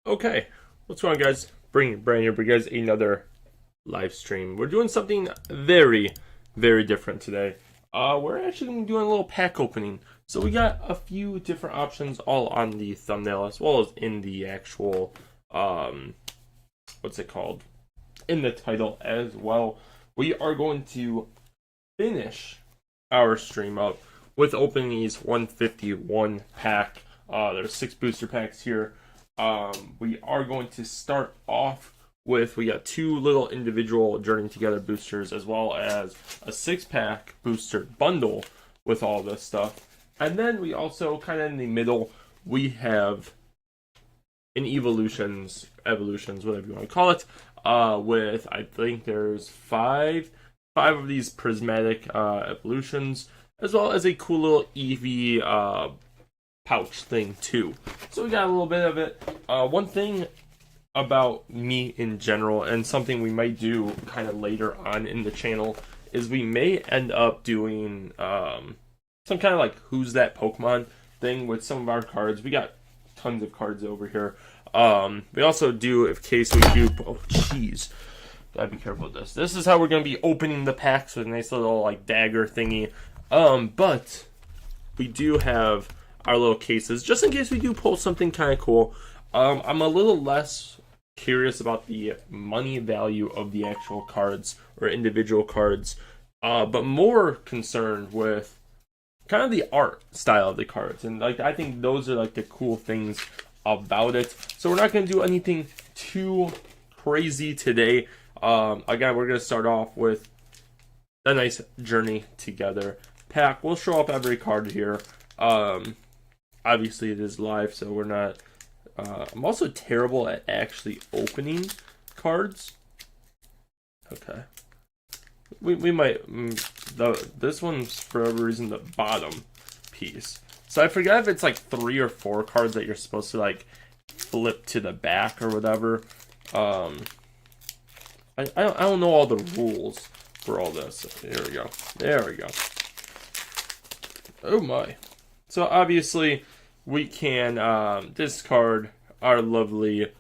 Okay, what's going on, guys? Bringing brand new for you guys another live stream. We're doing something very, very different today. We're actually going to be doing a little pack opening. So we got a few different options all on the thumbnail as well as in the actual, what's it called? In the title as well. We are going to finish our stream up with opening these 151 pack. There's 6 booster packs here. We are going to start off with, we got 2 little individual Journey Together boosters as well as a 6-pack booster bundle with all this stuff. And then we also, kind of in the middle, we have an evolutions, whatever you want to call it, with, I think there's 5 of these prismatic evolutions, as well as a cool little Eevee pouch thing too. So we got a little bit of it. One thing about me in general, and something we might do kind of later on in the channel, is we may end up doing some kind of like who's that Pokemon thing with some of our cards. We got tons of cards over here. We also do, in case we do, oh jeez, gotta be careful with this. This is how we're gonna be opening the packs with a nice little like dagger thingy. But we do have our little cases, just in case we do pull something kind of cool. I'm a little less curious about the money value of the actual cards or individual cards, but more concerned with kind of the art style of the cards. And like, I think those are like the cool things about it. So we're not going to do anything too crazy today. Again, we're going to start off with a nice Journey Together pack. We'll show up every card here. Obviously it is live, so we're not, I'm also terrible at actually opening cards. Okay. We might, this one's for whatever reason the bottom piece. So I forget if it's like 3 or 4 cards that you're supposed to like flip to the back or whatever. I don't know all the rules for all this. There we go. There we go. Oh my. So obviously we can discard our lovely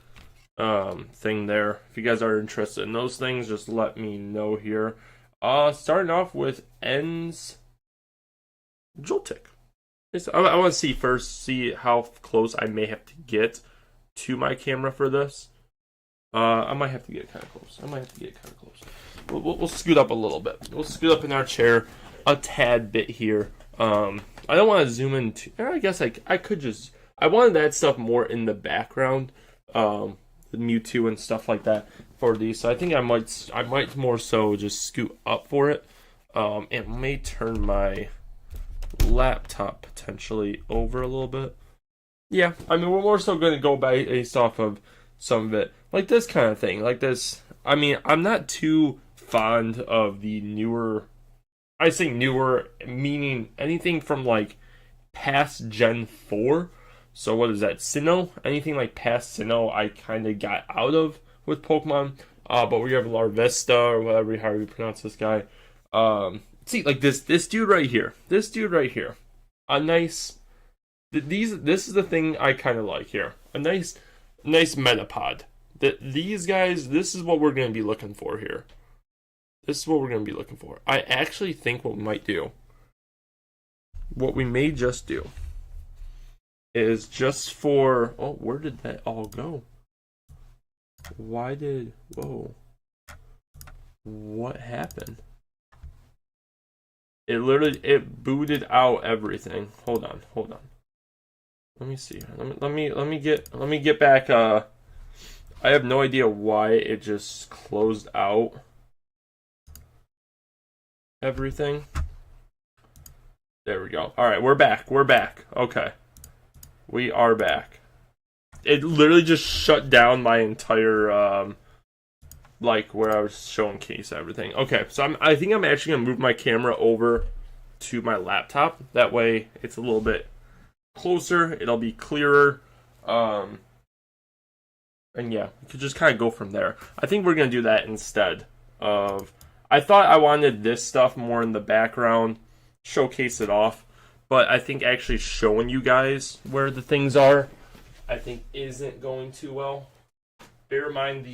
thing there. If you guys are interested in those things, just let me know here. Starting off with Ends Joltik. I want to see how close I may have to get to my camera for this. I might have to get kind of close. We'll scoot up a little bit. We'll scoot up in our chair a tad bit here. I don't want to zoom in I guess I could just, I wanted that stuff more in the background, the Mewtwo and stuff like that for these. So I think I might more so just scoot up for it, and may turn my laptop potentially over a little bit. Yeah, I mean, we're more so going to go based off of some of it, like this kind of thing, like this. I mean, I'm not too fond of the newer, I say newer, meaning anything from like past Gen 4. So what is that? Sinnoh? Anything like past Sinnoh I kind of got out of with Pokemon. But we have Larvesta or whatever, however you pronounce this guy. See, like this dude right here. This dude right here. A nice, this is the thing I kind of like here. A nice Metapod. These guys, this is what we're going to be looking for here. This is what we're going to be looking for. I actually think what we might do, what we may just do, is just for, oh, where did that all go? Whoa. What happened? It booted out everything. Hold on. Let me see. Let me get back. I have no idea why it just closed out everything. There we go. All right, we're back. Okay, we are back. It literally just shut down my entire like where I was showing case everything. Okay, so I think I'm actually gonna move my camera over to my laptop. That way it's a little bit closer. It'll be clearer. And yeah, we could just kind of go from there. I think we're gonna do that instead of. I thought I wanted this stuff more in the background, showcase it off, but I think actually showing you guys where the things are I think isn't going too well. Bear in mind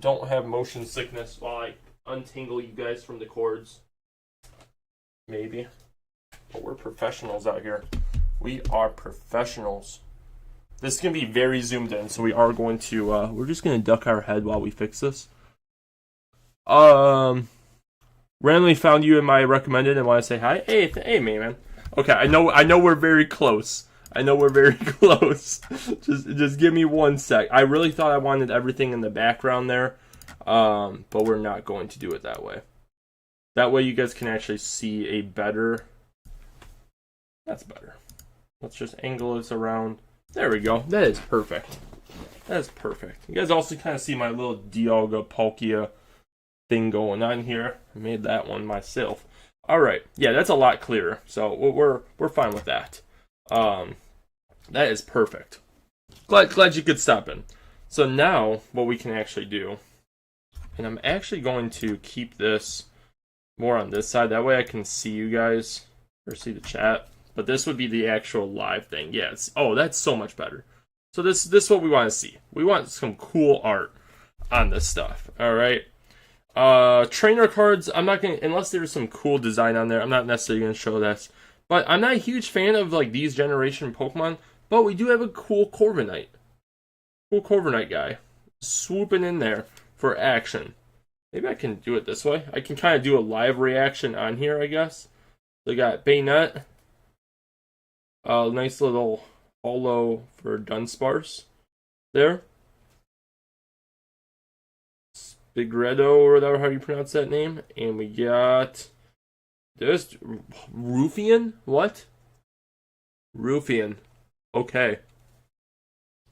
don't have motion sickness while I untangle you guys from the cords. Maybe. But we're professionals out here. We are professionals. This is going to be very zoomed in, so we are going to, we're just going to duck our head while we fix this. Randomly found you in my recommended and want to say hi. Hey, man. Okay, I know we're very close. Just give me 1 sec. I really thought I wanted everything in the background there, but we're not going to do it that way. That way you guys can actually see a better... That's better. Let's just angle this around. There we go. That is perfect. You guys also kind of see my little Dialga Palkia thing going on here. I made that one myself. Alright. Yeah, that's a lot clearer. So we're fine with that. That is perfect. Glad you could stop in. So now what we can actually do, and I'm actually going to keep this more on this side. That way I can see you guys or see the chat. But this would be the actual live thing. Yeah, that's so much better. So this is what we want to see. We want some cool art on this stuff. Alright. Trainer cards, I'm not gonna, unless there's some cool design on there, I'm not necessarily gonna show this. But I'm not a huge fan of like these generation Pokemon, but we do have a cool Corviknight. Cool Corviknight guy. Swooping in there for action. Maybe I can do it this way. I can kind of do a live reaction on here, I guess. We got Bayonet. Nice little holo for Dunsparce there. Spigretto, or whatever how you pronounce that name. And we got this Ruffian? What? Ruffian. Okay.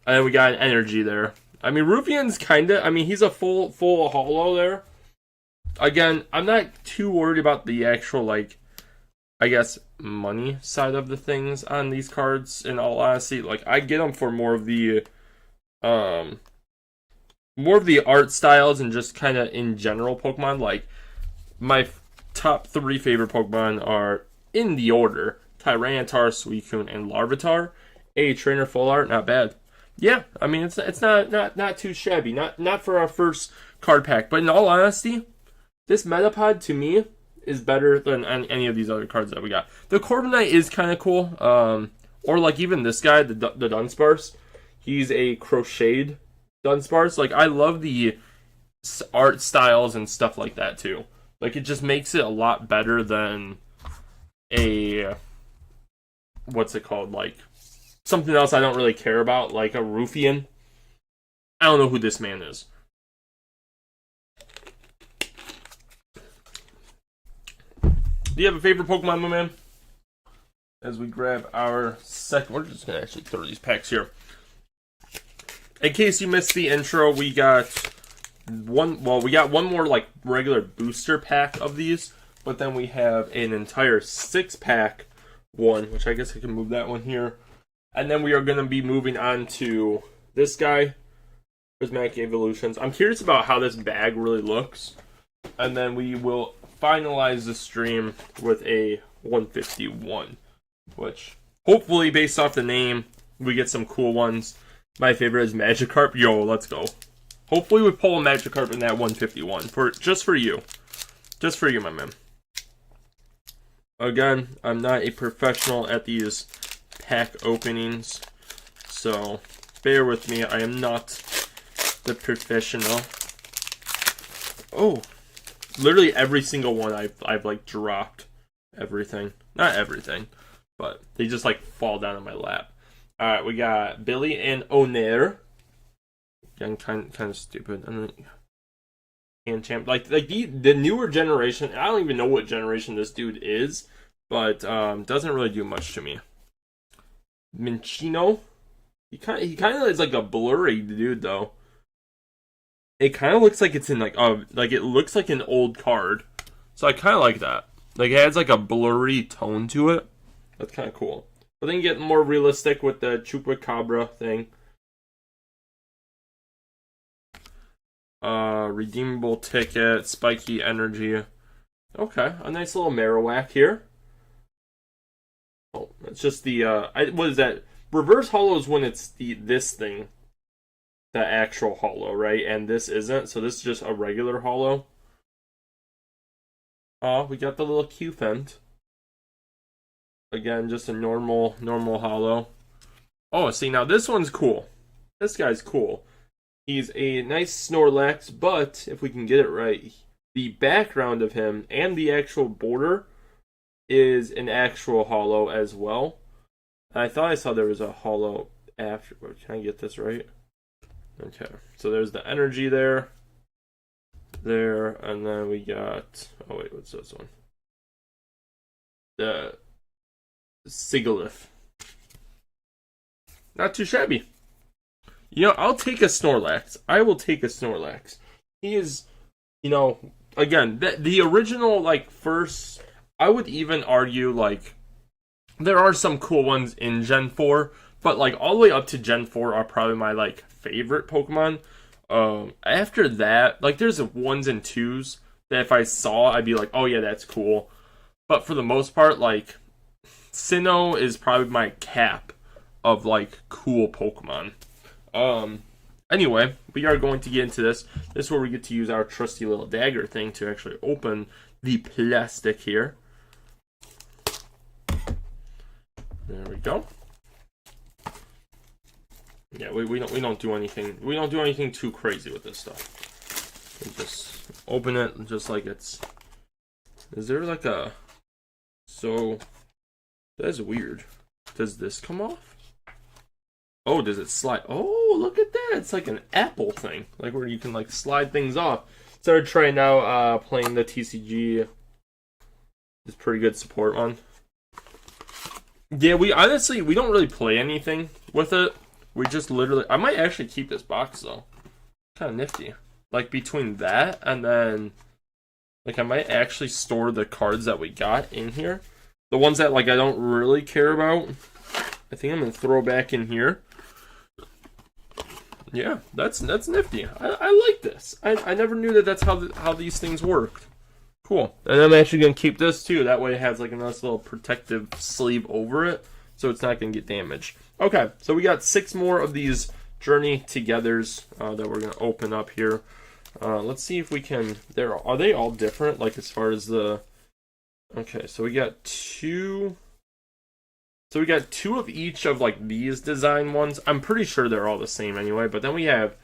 And then we got an energy there. I mean, Ruffian's kinda, I mean, he's a full holo there. Again, I'm not too worried about the actual, like, I guess, money side of the things on these cards, in all honesty. Like, I get them for more of the art styles and just kind of in general Pokemon. Like, my top 3 favorite Pokemon are, in the order, Tyranitar, Suicune, and Larvitar. A trainer full art, not bad. Yeah, I mean, it's not too shabby. Not for our first card pack. But in all honesty, this Metapod, to me, is better than any of these other cards that we got. The Corviknight is kind of cool. Or like even this guy, the Dunsparce. He's a crocheted Dunsparce. Like, I love the art styles and stuff like that too. Like, it just makes it a lot better than a... What's it called? Like, something else I don't really care about, like a Ruffian. I don't know who this man is. Do you have a favorite Pokemon, my man? As we grab our second... We're just going to actually throw these packs here. In case you missed the intro, we got one more, like, regular booster pack of these. But then we have an entire 6-pack one, which I guess I can move that one here. And then we are going to be moving on to this guy, Prismatic Evolutions. I'm curious about how this bag really looks. And then we will finalize the stream with a 151, which hopefully, based off the name, we get some cool ones. My favorite is Magikarp. Yo, let's go. Hopefully we pull a Magikarp in that 151 just for you, my man. Again, I'm not a professional at these pack openings, so bear with me. I am not the professional. Oh, literally every single one I've like dropped everything. Not everything, but they just like fall down in my lap. All right, we got Billy and Onair. Again, kind of stupid. And champ, like the newer generation. I don't even know what generation this dude is, but doesn't really do much to me. Minchino. He kind of is like a blurry dude though. It kind of looks like it's in like it looks like an old card. So I kind of like that. Like, it adds like a blurry tone to it. That's kind of cool. But then you get more realistic with the Chupacabra thing. Redeemable ticket, spiky energy. Okay, a nice little Marowak here. Oh, it's just the what is that? reverse holo is when it's this thing, the actual holo, right? And this isn't, so this is just a regular holo. Oh, we got the little Q-Fent. Again, just a normal holo. Oh, see, now this one's cool. This guy's cool. He's a nice Snorlax, but if we can get it right, the background of him and the actual border is an actual holo as well. I thought I saw there was a holo afterward. Can I get this right? Okay, so there's the energy there, and then we got, oh wait, what's this one? The Sigilyph. Not too shabby. You know, I'll take a Snorlax. I will take a Snorlax. He is, you know, again, the original, like, first, I would even argue, like, there are some cool ones in Gen 4, but, like, all the way up to Gen 4 are probably my, like, favorite Pokemon. After that, like, there's 1s and 2s that if I saw, I'd be like, oh yeah, that's cool. But for the most part, like, Sinnoh is probably my cap of, like, cool Pokemon. Anyway, we are going to get into this. This is where we get to use our trusty little dagger thing to actually open the plastic here. There we go. Yeah, we don't do anything. We don't do anything too crazy with this stuff. We just open it just like it's. Is there like a? So that's weird. Does this come off? Oh, does it slide? Oh, look at that! It's like an Apple thing, like where you can like slide things off. Started trying now playing the TCG. It's pretty good support on. Yeah, we don't really play anything with it. We just literally, I might actually keep this box though. Kind of nifty. Like between that and then, like I might actually store the cards that we got in here. The ones that like I don't really care about. I think I'm gonna throw back in here. Yeah, that's nifty. I like this. I never knew that's how these things worked. Cool. And I'm actually gonna keep this too. That way it has like a nice little protective sleeve over it, so it's not gonna get damaged. Okay, so we got 6 more of these Journey Togethers that we're gonna open up here. Let's see if we can. Are they all different? Like as far as the. Okay, so we got 2. So we got 2 of each of like these design ones. I'm pretty sure they're all the same anyway, but then we have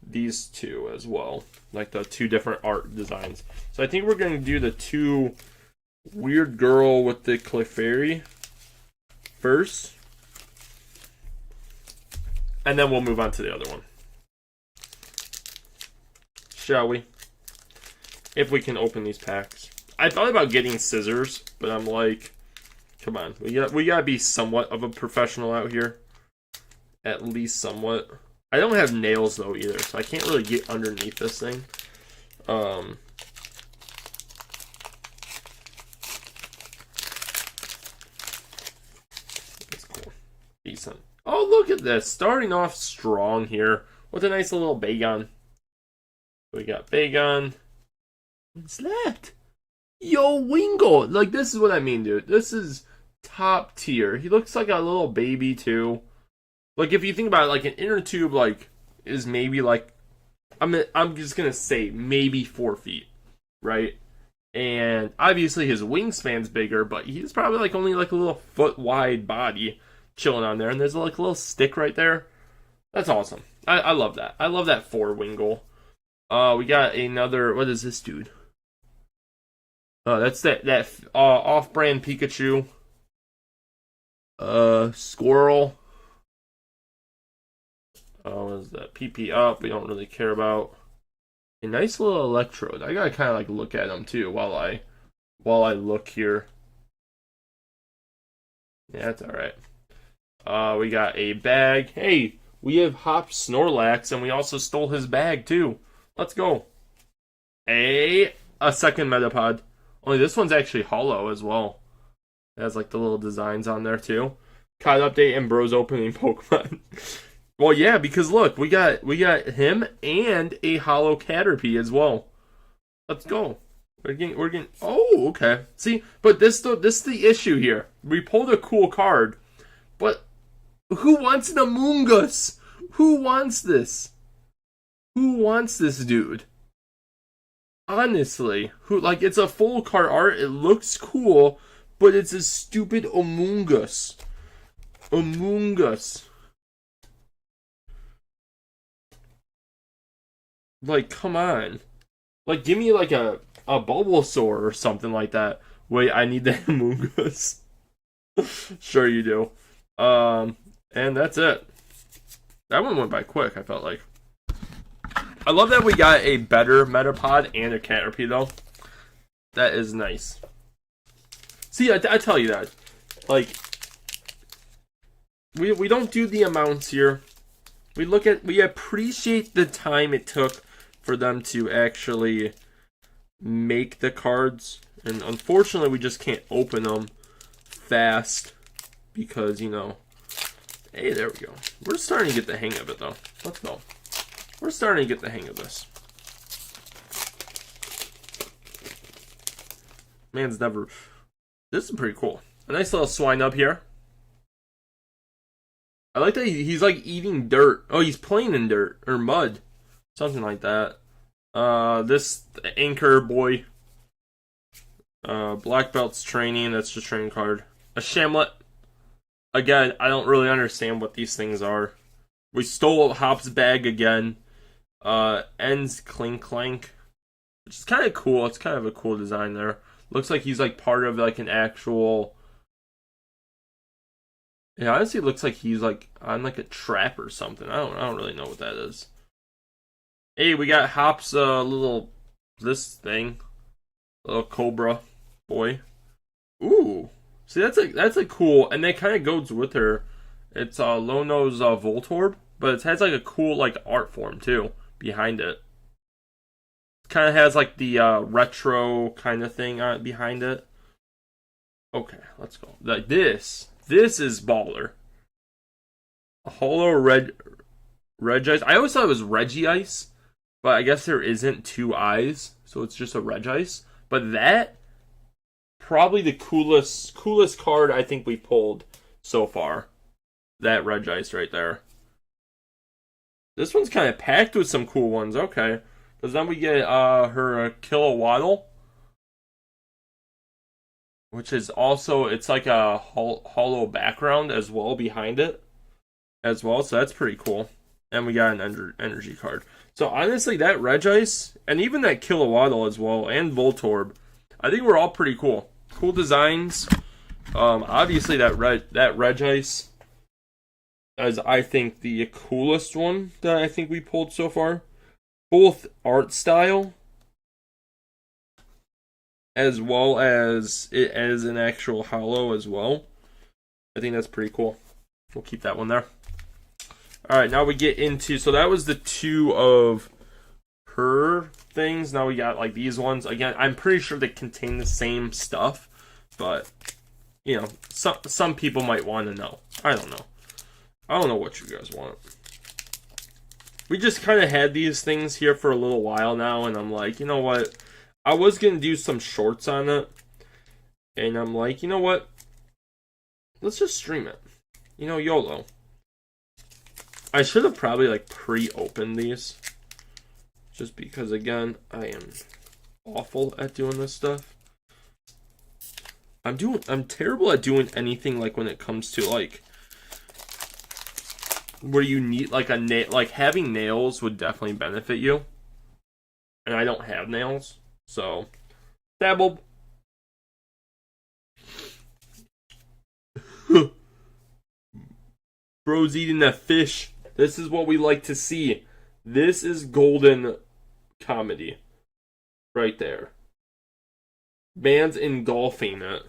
these 2 as well. Like the 2 different art designs. So I think we're going to do the 2 Weird Girl with the Clefairy first. And then we'll move on to the other one. Shall we? If we can open these packs. I thought about getting scissors, but I'm like, come on, we gotta be somewhat of a professional out here. At least somewhat. I don't have nails though either, so I can't really get underneath this thing. That's cool. Decent. Oh, look at this. Starting off strong here with a nice little Bagon. We got Bagon. What's that? Yo, Wingull! Like, this is what I mean, dude. This is top tier. He looks like a little baby, too. Like, if you think about it, like, an inner tube, like, is maybe, like, I'm just gonna say maybe 4 feet, right? And obviously his wingspan's bigger, but he's probably, like, only, like, a little foot-wide body chilling on there. And there's, like, a little stick right there. That's awesome. I love that. I love that for Wingull. We got another, what is this dude? That's that off-brand Pikachu. Squirrel. What is that? PP up. We don't really care about. A nice little Electrode. I gotta kind of like look at him too while I look here. Yeah, that's all right. We got a bag. Hey, we have Hop Snorlax, and we also stole his bag too. Let's go. A second Metapod. Only this one's actually hollow as well. It has like the little designs on there too. Card update and Bros opening Pokemon. Well, yeah, because look, we got him and a hollow Caterpie as well. Let's go. We're getting. Oh, okay. See, but this is the issue here. We pulled a cool card, but Who wants an Among Us? Who wants this? Who wants this, dude? Honestly, who, like, it's a full card art, it looks cool, but it's a stupid Among Us. Among Us. Like, come on. Like, give me like a Bulbasaur or something like that. Wait, I need the Among Us. Sure you do. And that's it. That one went by quick, I felt like. I love that we got a better Metapod and a Caterpie, though. That is nice. See, I tell you that. Like, we don't do the amounts here. We appreciate the time it took for them to actually make the cards. And unfortunately, we just can't open them fast because, you know. Hey, there we go. We're starting to get the hang of it, though. Let's go. We're starting to get the hang of this. Man's never... This is pretty cool. A nice little swine up here. I like that he's like eating dirt. Oh, he's playing in dirt. Or mud. Something like that. This anchor boy. Black Belt's training. That's just training card. A Shamlet. Again, I don't really understand what these things are. We stole Hop's bag again. Ends Clink Clank. Which is kind of cool. It's kind of a cool design there. Looks like he's like part of like an actual... It honestly looks like he's like on like a trap or something. I don't really know what that is. Hey, we got Hop's little this thing. Little Cobra boy. Ooh. See, that's a cool, and that kind of goes with her. It's Lono's Voltorb, but it has like a cool like art form too behind it. Kind of has like the retro kind of thing behind it. Okay, let's go. Like this is baller. A holo Regice. I always thought it was Regice, but I guess there isn't two eyes, so it's just a Regice. But that probably the coolest card I think we pulled so far. That Regice right there. This one's kind of packed with some cool ones. Okay. Because then we get her Kilowattle. Which is also, it's like a hollow background as well behind it. As well, so that's pretty cool. And we got an energy card. So honestly, that Regice, and even that Kilowattle as well, and Voltorb, I think we're all pretty cool. Cool designs. Obviously that Regice is, I think, the coolest one that I think we pulled so far. Both art style as well as it as an actual hollow as well. I think that's pretty cool. We'll keep that one there. Alright, now we get into... So that was the two of her things. Now we got like these ones. Again, I'm pretty sure they contain the same stuff. But, you know, some people might want to know. I don't know. I don't know what you guys want. We just kind of had these things here for a little while now. And I'm like, you know what? I was going to do some shorts on it. And I'm like, you know what? Let's just stream it. You know, YOLO. I should have probably like pre-opened these. Just because, again, I am awful at doing this stuff. I'm terrible at doing anything like when it comes to like where you need like a nail, like having nails would definitely benefit you. And I don't have nails, so dabble. Bro's eating that fish. This is what we like to see. This is golden comedy. Right there. Man's engulfing it.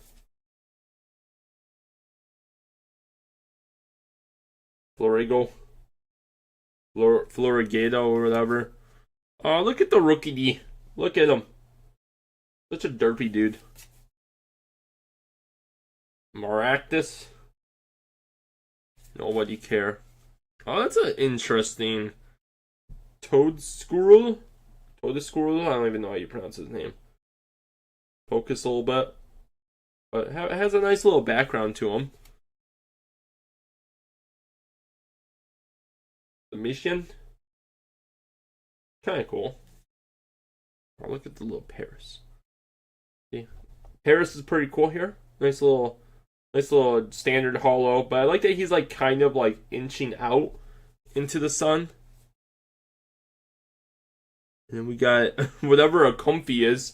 Florigato or whatever. Oh, look at the rookie D. Look at him. Such a derpy dude. Maractus. Nobody care. Oh, that's an interesting Toadstool. Toadstool? I don't even know how you pronounce his name. Focus a little bit. But it has a nice little background to him. The mission. Kind of cool. Oh, look at the little Paris. See? Paris is pretty cool here. Nice little standard hollow. But I like that he's like kind of like inching out into the sun. And then we got whatever a comfy is.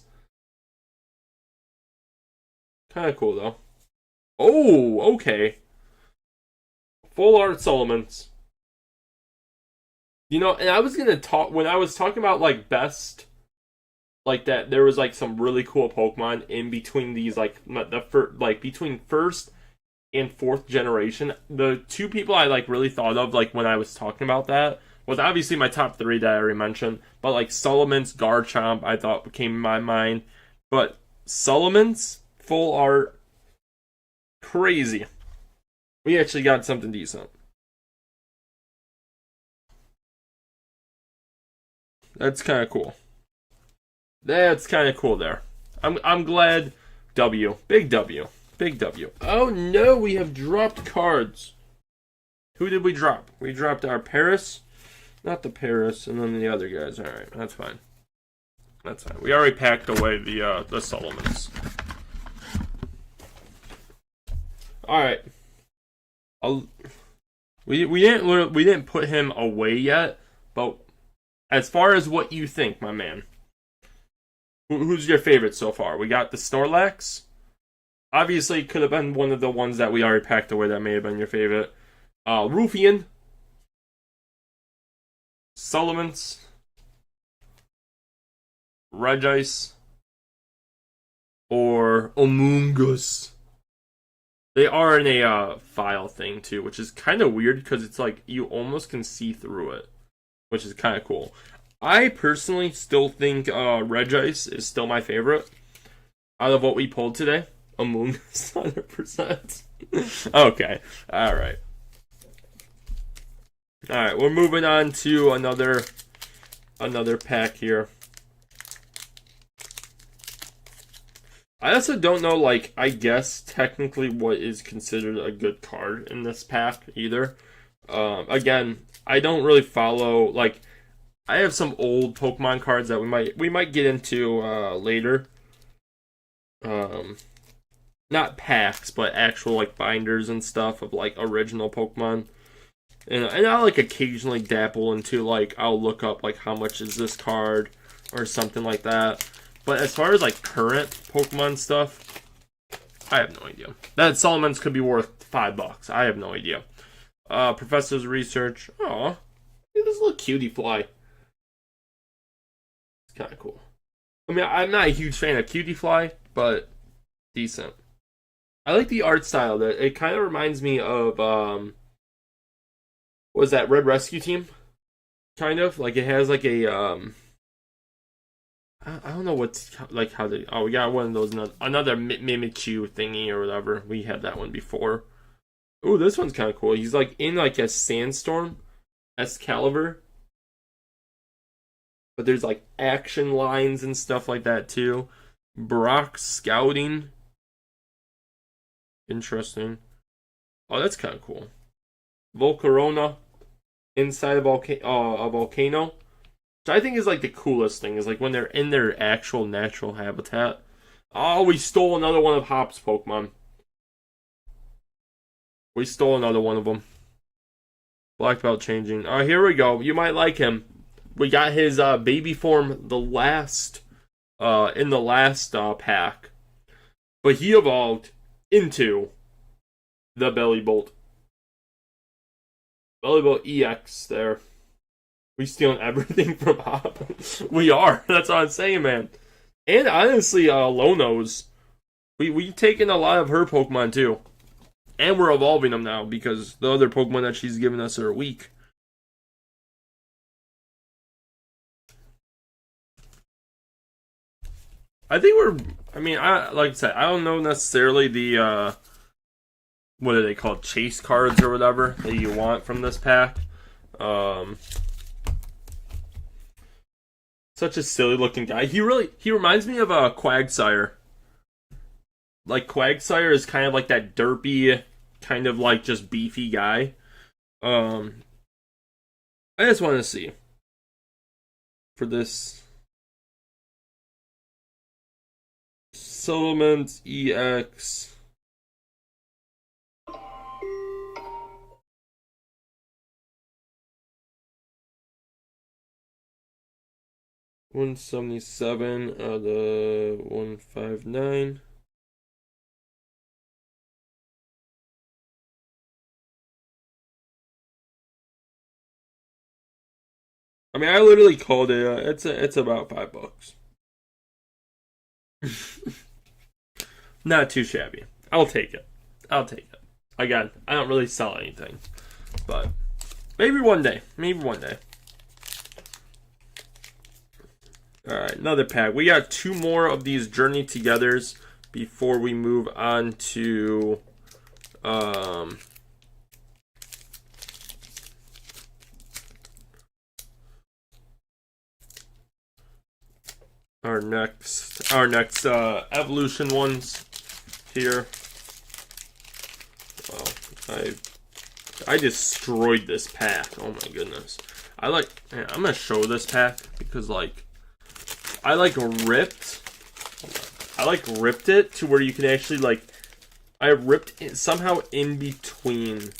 Kind of cool though. Oh, okay. Full art Solomons. You know, and I was gonna talk when I was talking about like best, like that. There was like some really cool Pokemon in between these, like between first and fourth generation. The two people I like really thought of like when I was talking about that was obviously my top three that I already mentioned, but like Solomon's, Garchomp, I thought came in my mind, but Solomon's full art, crazy. We actually got something decent. That's kind of cool. That's kind of cool there. I'm glad. W. Big W. Big W. Oh no, we have dropped cards. Who did we drop? We dropped our Paris. Not the Paris, and then the other guys. Alright, that's fine. That's fine. We already packed away the Solomons. Alright. We didn't put him away yet, but as far as what you think, my man, who's your favorite so far? We got the Snorlax. Obviously, it could have been one of the ones that we already packed away that may have been your favorite. Rufian. Solomon's. Regice. Or Amoonguss. They are in a file thing too, which is kind of weird because it's like you almost can see through it, which is kind of cool. I personally still think Regice is still my favorite out of what we pulled today. Among Us, 100%. Okay, all right, we're moving on to another pack here. I also don't know, like, I guess technically what is considered a good card in this pack either. Again, I don't really follow, like, I have some old Pokemon cards that we might get into later. Not packs, but actual like binders and stuff of like original Pokemon. And I like occasionally dabble into like I'll look up like how much is this card or something like that. But as far as like current Pokemon stuff, I have no idea. That Solomon's could be worth $5. I have no idea. Professor's research. Aw, look at this little cutie fly. It's kind of cool. I mean, I'm not a huge fan of cutie fly, but decent. I like the art style. That it kind of reminds me of what was that Red Rescue Team? Kind of like it has like a I don't know what's like how they. Oh, we got one of those another Mimikyu thingy or whatever. We had that one before. Oh, this one's kind of cool. He's like in like a sandstorm, Excalibur. But there's like action lines and stuff like that too. Brock scouting. Interesting. Oh, that's kind of cool. Volcarona inside a volcano. Which I think is like the coolest thing. Is like when they're in their actual natural habitat. Oh, we stole another one of Hop's Pokemon. We stole another one of them. Black belt changing. Oh, here we go. You might like him. We got his baby form in the last pack. But he evolved into the Bellybolt. Bellybolt EX there. We stealing everything from Hop. We are. That's what I'm saying, man. And honestly, Lono's. We taken a lot of her Pokemon too. And we're evolving them now because the other Pokemon that she's given us are weak. I think like I said, I don't know necessarily the, what are they called? Chase cards or whatever that you want from this pack. Such a silly looking guy. He reminds me of a Quagsire. Like Quagsire is kind of like that derpy, kind of like just beefy guy. I I just want to see for this Settlement EX. $177 out of the 159. I mean, I literally called it. It's about $5. Not too shabby. I'll take it. I'll take it. Again, I don't really sell anything, but maybe one day. Maybe one day. All right, another pack. We got 2 more of these Journey Togethers before we move on to our next evolution ones here. Wow, I destroyed this pack. Oh my goodness. I'm gonna show this pack because I ripped it to where you can actually I ripped it somehow in between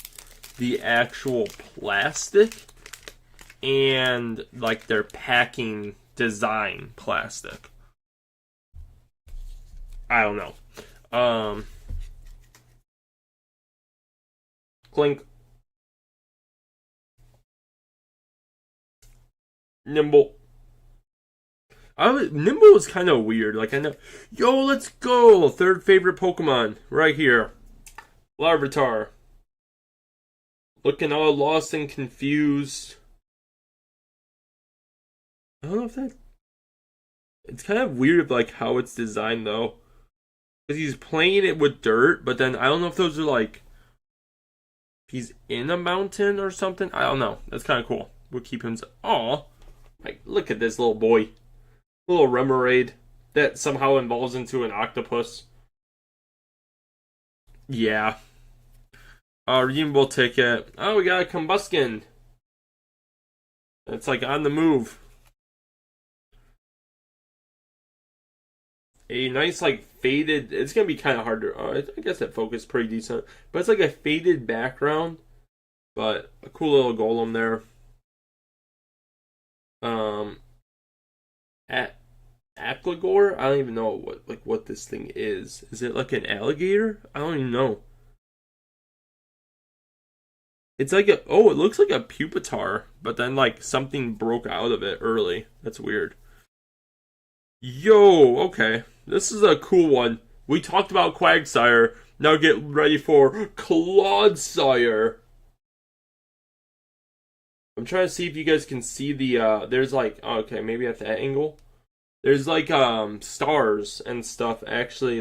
the actual plastic and their packing design plastic. I don't know. Clink. Nimble. Nimble was kind of weird. I know. Yo, let's go! 3rd favorite Pokemon. Right here. Larvitar. Looking all lost and confused. I don't know if that... It's kind of weird how it's designed, though. Because he's playing it with dirt, but then I don't know if those are he's in a mountain or something. I don't know. That's kind of cool. We'll keep him... Aw. Look at this little boy. Little Remoraid that somehow evolves into an octopus. Yeah. Redeemable ticket. Oh, we got a Combuskin. It's on the move. A nice faded. It's gonna be kind of hard to. I guess that focus pretty decent, but it's a faded background, but a cool little golem there. Appligore? I don't even know what this thing is. Is it an alligator? I don't even know. It's it looks like a Pupitar, but then something broke out of it early. That's weird. Yo, okay. This is a cool one. We talked about Quagsire. Now get ready for Clodsire. I'm trying to see if you guys can see the there's okay, maybe at that angle. There's stars and stuff actually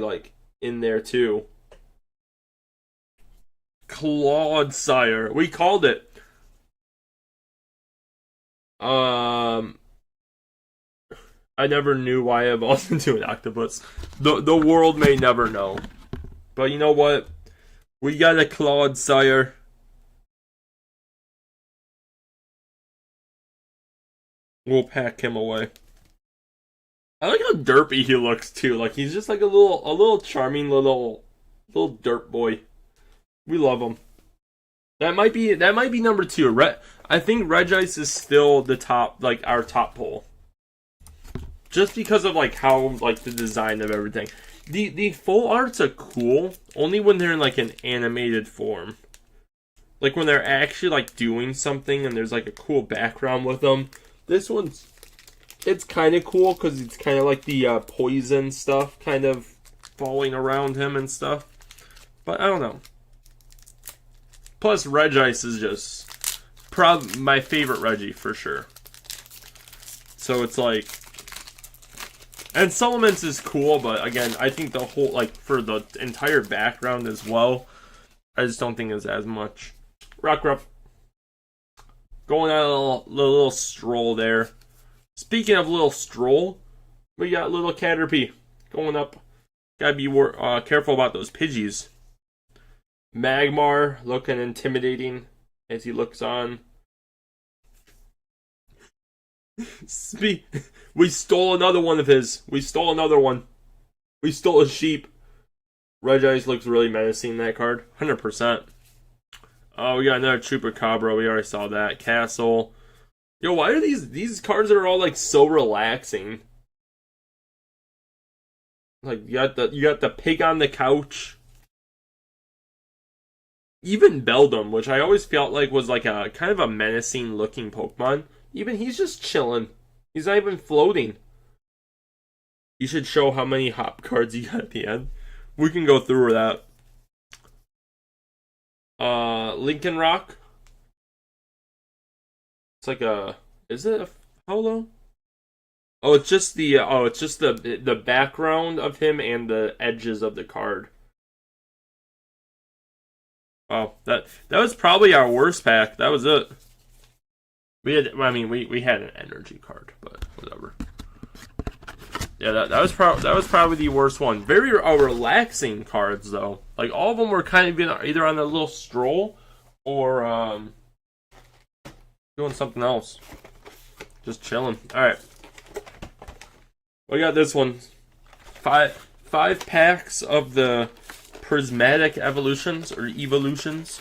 in there too. Clodsire. We called it. I never knew why I evolved into an octopus. The world may never know. But you know what? We got a Clodsire. We'll pack him away. I like how derpy he looks too. He's just a little charming little derp boy. We love him. That might be number 2. I think Regice is still the top, our top pull. Just because of how the design of everything. The full arts are cool only when they're in an animated form. When they're actually doing something and there's a cool background with them. This one's it's kind of cool because it's kind of the poison stuff kind of falling around him and stuff. But I don't know. Plus, Regice is just probably my favorite Reggie for sure. So it's and Supplements is cool, but again, I think the whole for the entire background as well, I just don't think it's as much. Rockruff. Going on a little stroll there. Speaking of little stroll, we got little Caterpie going up. Gotta be careful about those Pidgeys. Magmar looking intimidating as he looks on. We stole another one of his. We stole another one. We stole a sheep. Regice looks really menacing in that card. 100%. Oh, we got another Chupacabra. We already saw that. Castle. Yo, why are these cards that are all like so relaxing? Like you got the pig on the couch. Even Beldum, which I always felt like was like a kind of a menacing looking Pokemon. Even he's just chilling. He's not even floating. You should show how many hop cards you got at the end. We can go through that. Lincoln Rock. It's like a. Is it a holo? Oh, it's just the background of him and the edges of the card. Oh, that was probably our worst pack. That was it. We had an energy card, but whatever. Yeah, that was probably the worst one. Very relaxing cards though. Like all of them were kind of either on a little stroll or doing something else. Just chilling. All right. We got this one. Five packs of the Prismatic evolutions or evolutions,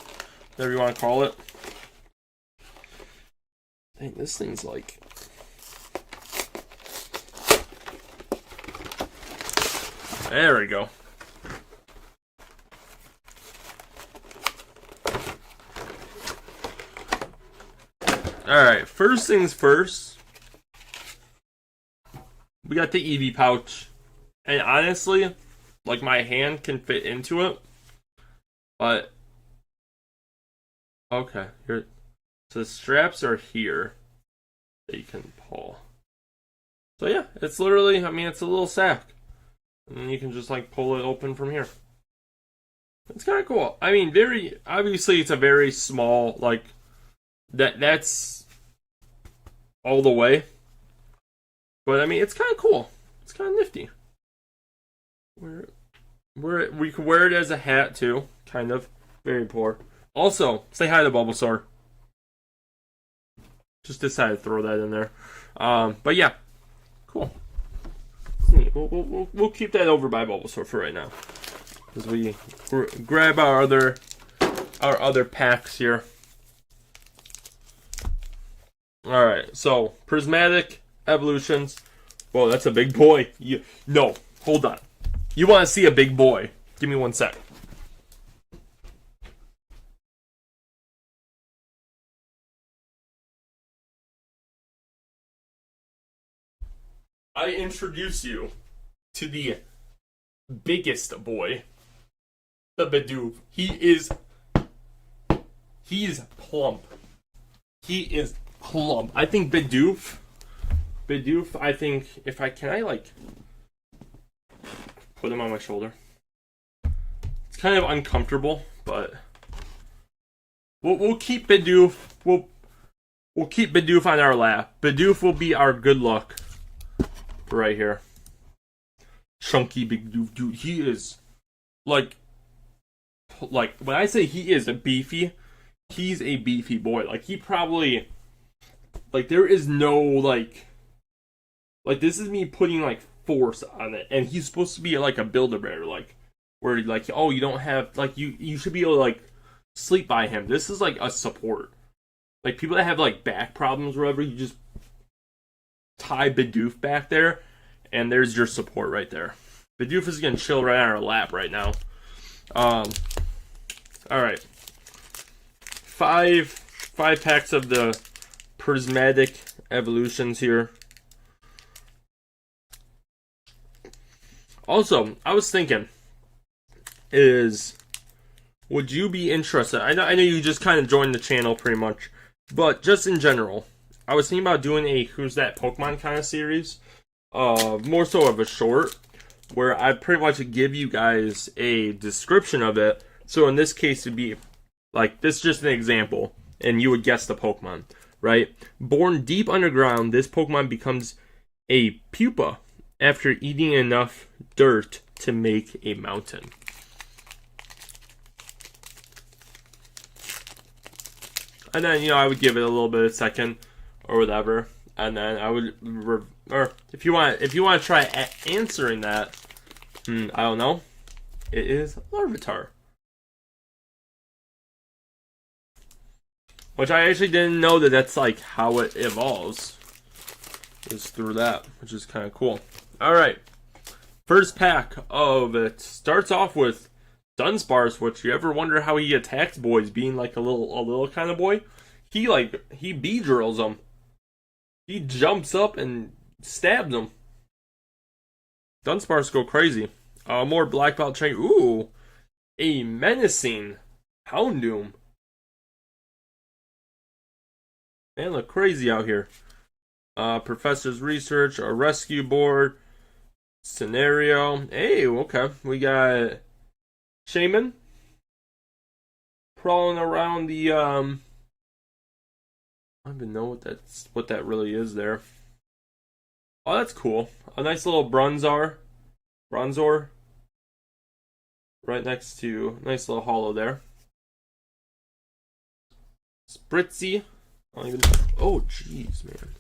whatever you want to call it. Dang, this thing's like. There we go. Alright, first things first. We got the Eevee pouch. And honestly, like my hand can fit into it. But okay, here. So the straps are here that you can pull. So yeah, it's literally, it's a little sack. And then you can just like pull it open from here. It's kind of cool. Very obviously it's a very small like that's all the way. But it's kind of cool. It's kind of nifty. We could wear it as a hat too, kind of. Very poor. Also, say hi to Bulbasaur. Just decided to throw that in there. But yeah, cool. We'll keep that over by Bulbasaur for right now, as we grab our other packs here. All right, so Prismatic evolutions. Whoa, that's a big boy. No, hold on. You want to see a big boy? Give me 1 sec. I introduce you to the biggest boy, the Bidoof. He's plump. He is plump. I think Bidoof, I think if I put him on my shoulder. It's kind of uncomfortable, but we'll keep Bidoof. We'll keep Bidoof on our lap. Bidoof will be our good luck. Right here. Chunky Bidoof, dude. He is like when I say he is a beefy, he's a beefy boy. Like he probably there is no like this is me putting like force on it, and he's supposed to be like a Build-A-Bear, where you don't have you should be able to sleep by him. This is like a support. Like people that have back problems or whatever, you just tie Bidoof back there, and there's your support right there. Bidoof is gonna chill right on our lap right now. All right, five packs of the Prismatic evolutions here. Also, I was thinking, would you be interested? I know you just kind of joined the channel pretty much, but just in general, I was thinking about doing a Who's That Pokemon kind of series, more so of a short, where I pretty much give you guys a description of it. So in this case, it'd be this is just an example, and you would guess the Pokemon, right? Born deep underground, this Pokemon becomes a pupa after eating enough dirt to make a mountain. And then, I would give it a little bit of second or whatever. And then I would, or if you want to try answering that, I don't know. It is Larvitar, which I actually didn't know that's like how it evolves. Is through that, which is kind of cool. All right, first pack of it starts off with Dunsparce, which you ever wonder how he attacks boys, being like a little kind of boy. He Beedrills them. He jumps up and stabs them. Dunsparce go crazy. More black belt train. Ooh, a menacing Houndoom. Man, look crazy out here. Professor's research, a rescue board, scenario. Hey, okay, we got Shaman crawling around the I don't even know what that really is there. Oh, that's cool. A nice little Bronzor. Right next to nice little hollow there. Spritzy. Oh, jeez, man.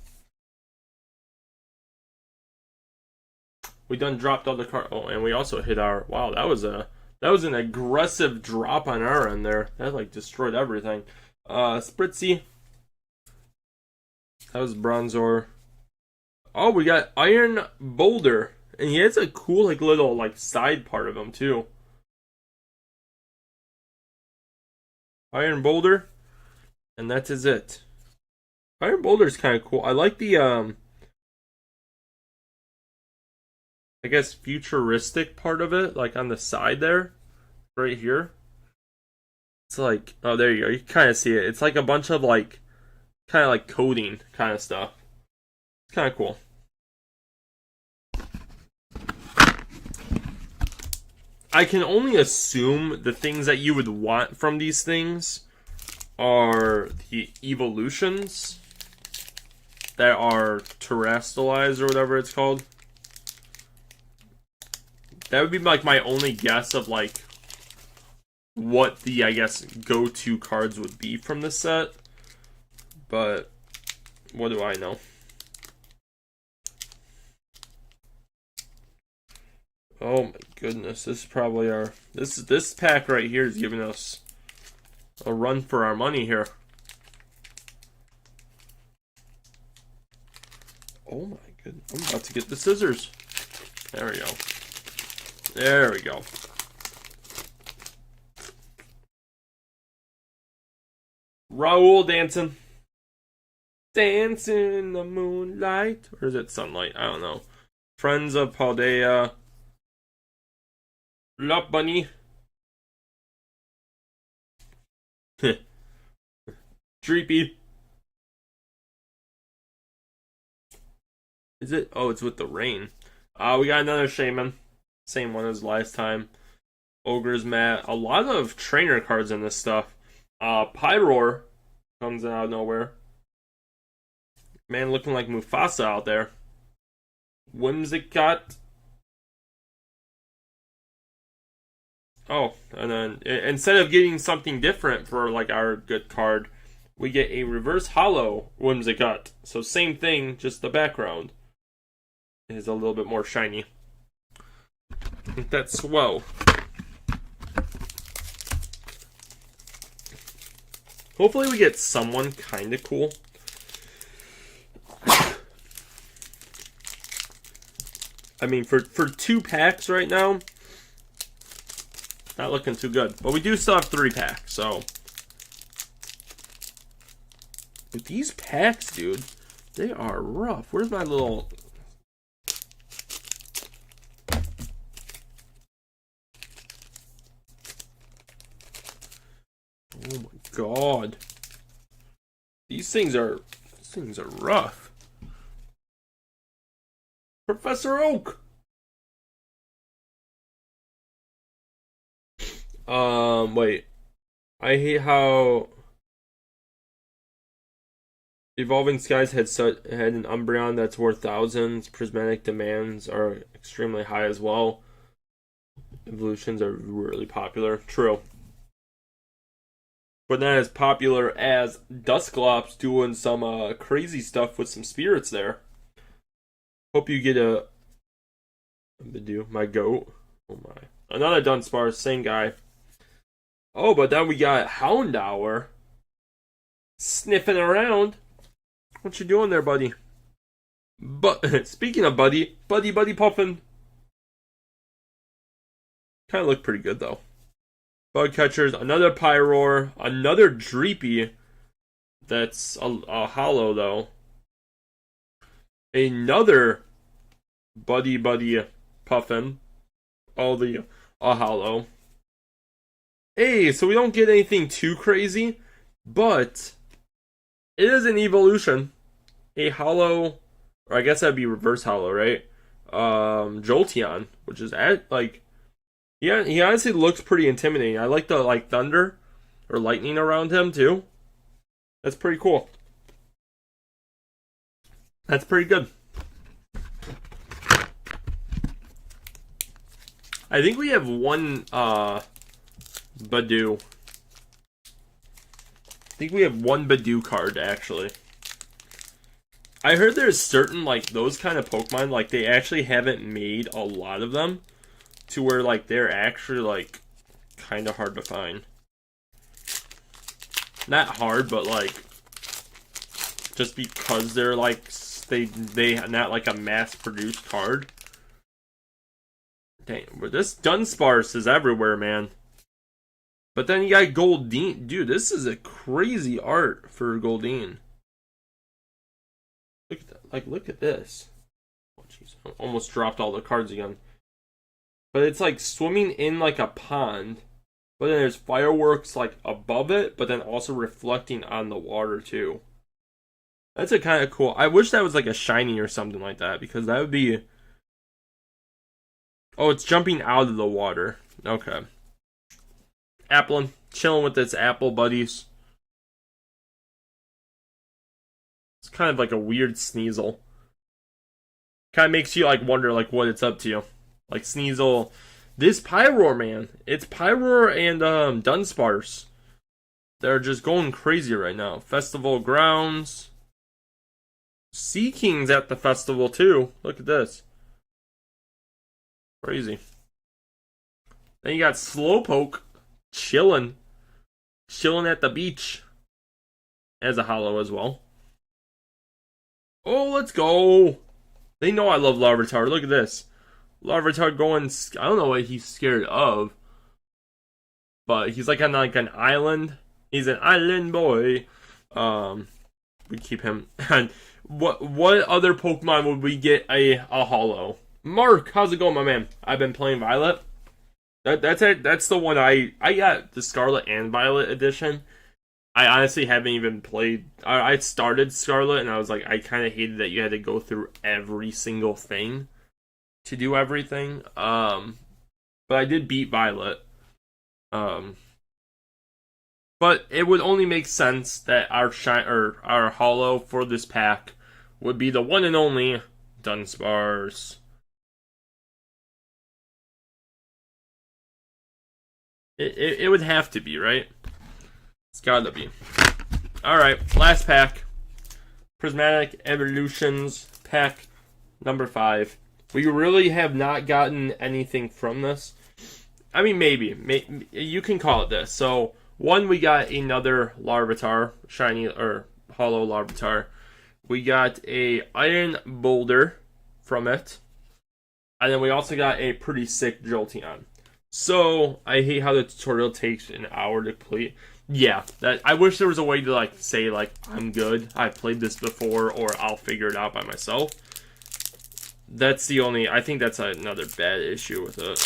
We done dropped all the card. Oh, and we also hit our. Wow, that was an aggressive drop on our end there. That like destroyed everything. Spritzy. That was Bronzor. Oh, we got Iron Boulder, and he has a cool like little like side part of him too. Iron Boulder, and that is it. Iron Boulder is kind of cool. I like the I guess futuristic part of it, like on the side there, right here. It's like, oh, there you go. You can kind of see it. It's like a bunch of like, kind of like coding kind of stuff. It's kind of cool. I can only assume the things that you would want from these things are the evolutions that are terrestrialized or whatever it's called. That would be like my only guess of like what the, I guess, go-to cards would be from this set. But what do I know? Oh my goodness, this is probably our this pack right here is giving us a run for our money here. Oh my goodness, I'm about to get the scissors. There we go. There we go. Raoul dancing. Dancing in the moonlight. Or is it sunlight? I don't know. Friends of Paldea. Lup Bunny. Dreepy. Is it? Oh, it's with the rain. We got another Shaman. Same one as last time. Ogre's Mat. A lot of trainer cards in this stuff. Pyroar comes out of nowhere. Man looking like Mufasa out there. Whimsicott. Oh, and then instead of getting something different for like our good card, we get a reverse hollow Whimsicott. So same thing, just the background is a little bit more shiny. I think that's swell. Hopefully we get someone kind of cool. I mean, for 2 packs right now, not looking too good. But we do still have 3 packs, so. But these packs, dude, they are rough. Where's my little... Oh my god. These things are rough. Professor Oak. Wait. I hate how Evolving Skies had an Umbreon that's worth thousands. Prismatic demands are extremely high as well. Evolutions are really popular. True. but not as popular as Dusclops doing some crazy stuff with some spirits there. Hope you get a Bidoof, my goat. Oh my. Another Dunsparce, same guy. Oh, but then we got Houndour sniffing around. What you doing there, buddy? But speaking of buddy puffin. Kind of look pretty good though. Bug catchers, another Pyroar, another Dreepy. That's a hollow though. Another buddy puffin. All the a hollow. Hey, so we don't get anything too crazy, but it is an evolution. A hollow, or I guess that'd be reverse hollow, right? Jolteon, which is yeah, he honestly looks pretty intimidating. I like the thunder or lightning around him too. That's pretty cool. That's pretty good. I think we have one Bidoof. I think we have one Bidoof card actually. I heard there's certain those kind of Pokemon they actually haven't made a lot of them to where they're actually kind of hard to find. Not hard, but just because they're they not a mass produced card. Dang, this Dunsparce is everywhere, man. But then you got Goldeen. Dude, this is a crazy art for Goldeen. Look at that. Look at this. Oh, jeez. I almost dropped all the cards again. But it's swimming in a pond. But then there's fireworks above it, but then also reflecting on the water too. That's a kind of cool. I wish that was a shiny or something like that, because that would be... Oh, it's jumping out of the water. Okay. Applin, chilling with its apple buddies. It's kind of a weird Sneasel. Kind of makes you wonder what it's up to. Sneasel. This Pyroar, man. It's Pyroar and Dunsparce. They're just going crazy right now. Festival grounds. Seaking's at the festival too. Look at this. Crazy. Then you got Slowpoke chilling at the beach as a hollow as well. Oh, let's go. They know I love Larvitar. Look at this. Larvitar going, I don't know what he's scared of, but he's on an island. He's an island boy. We keep him. And what other Pokemon would we get a hollow? Mark, how's it going, my man? I've been playing Violet. That's it. That's the one I got the Scarlet and Violet edition. I honestly haven't even played. I started Scarlet and I was I kind of hated that you had to go through every single thing to do everything. But I did beat Violet. But it would only make sense that our hollow for this pack would be the one and only Dunsparce. It would have to be, right? It's gotta be. Alright, last pack. Prismatic Evolutions pack number 5. We really have not gotten anything from this. I mean, maybe. You can call it this. So, one, we got another Larvitar, shiny, or hollow Larvitar. We got a Iron Boulder from it. And then we also got a pretty sick Jolteon. So, I hate how the tutorial takes an hour to complete. Yeah, I wish there was a way to say I'm good, I've played this before, or I'll figure it out by myself. That's the only, I think that's another bad issue with it.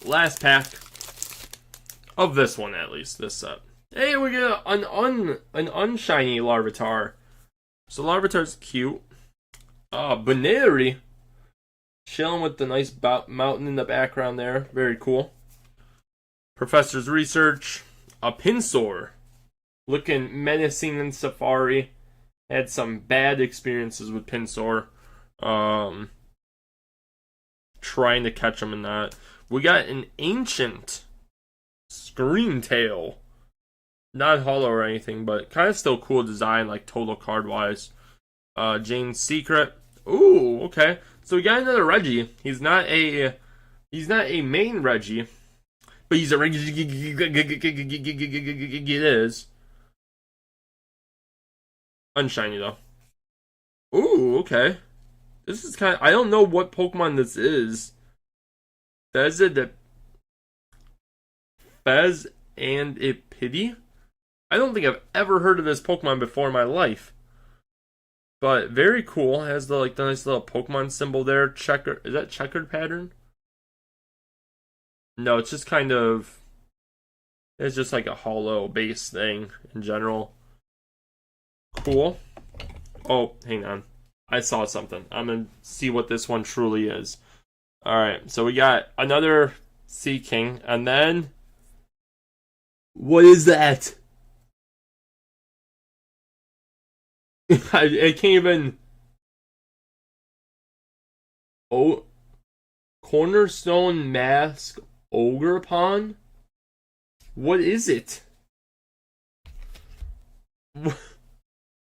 Last pack of this one, at least, this set. Hey, we get an unshiny Larvitar. So Larvitar's cute. Baneri. Chilling with the nice mountain in the background there. Very cool. Professor's Research. A Pinsor. Looking menacing in Safari. Had some bad experiences with Pinsor. trying to catch them in that. We got an ancient Screamtail. Not hollow or anything, but kind of still cool design, like total card wise. Jane's Secret. Ooh, okay. So we got another Reggie. He's not a main Reggie, but he's a Reggie. It is unshiny though. Ooh, okay. This is kind of, I don't know what Pokemon this is. Fez and a Pity? I don't think I've ever heard of this Pokemon before in my life. But very cool. Has the the nice little Pokemon symbol there. Is that checkered pattern? No, it's just kind of, it's just like a hollow base thing in general. Cool. Oh, hang on. I saw something. I'm gonna see what this one truly is. Alright, so we got another Sea King, and then what is that? I can't even. Oh, Cornerstone Mask Ogerpon? What is it?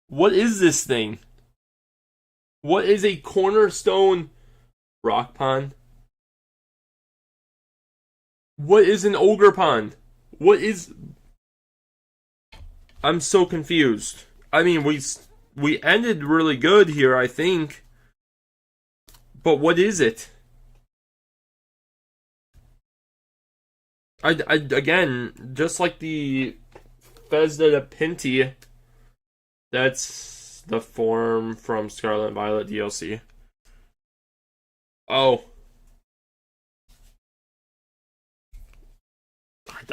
What is this thing? What is a Cornerstone Rock Pond? What is an Ogerpon? What is? I'm so confused. I mean, we ended really good here, I think. But what is it? I again, just like the Fezda Pinty, that's the form from Scarlet and Violet DLC. Oh.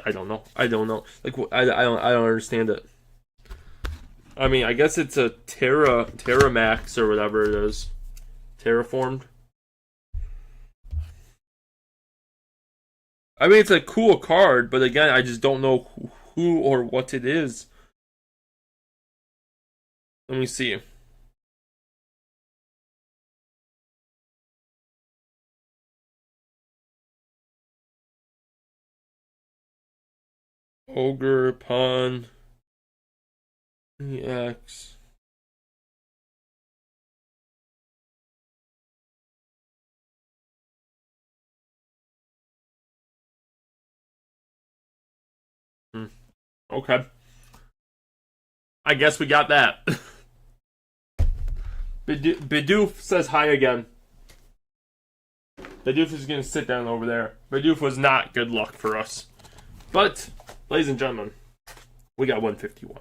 I don't know. I don't know. Like I don't understand it. I mean, I guess it's a Terramax or whatever it is. Terraformed. I mean, it's a cool card, but again, I just don't know who or what it is. Let me see. Ogerpon EX. Okay. I guess we got that. Bidoof says hi again. Bidoof is going to sit down over there. Bidoof was not good luck for us. But, ladies and gentlemen, we got 151.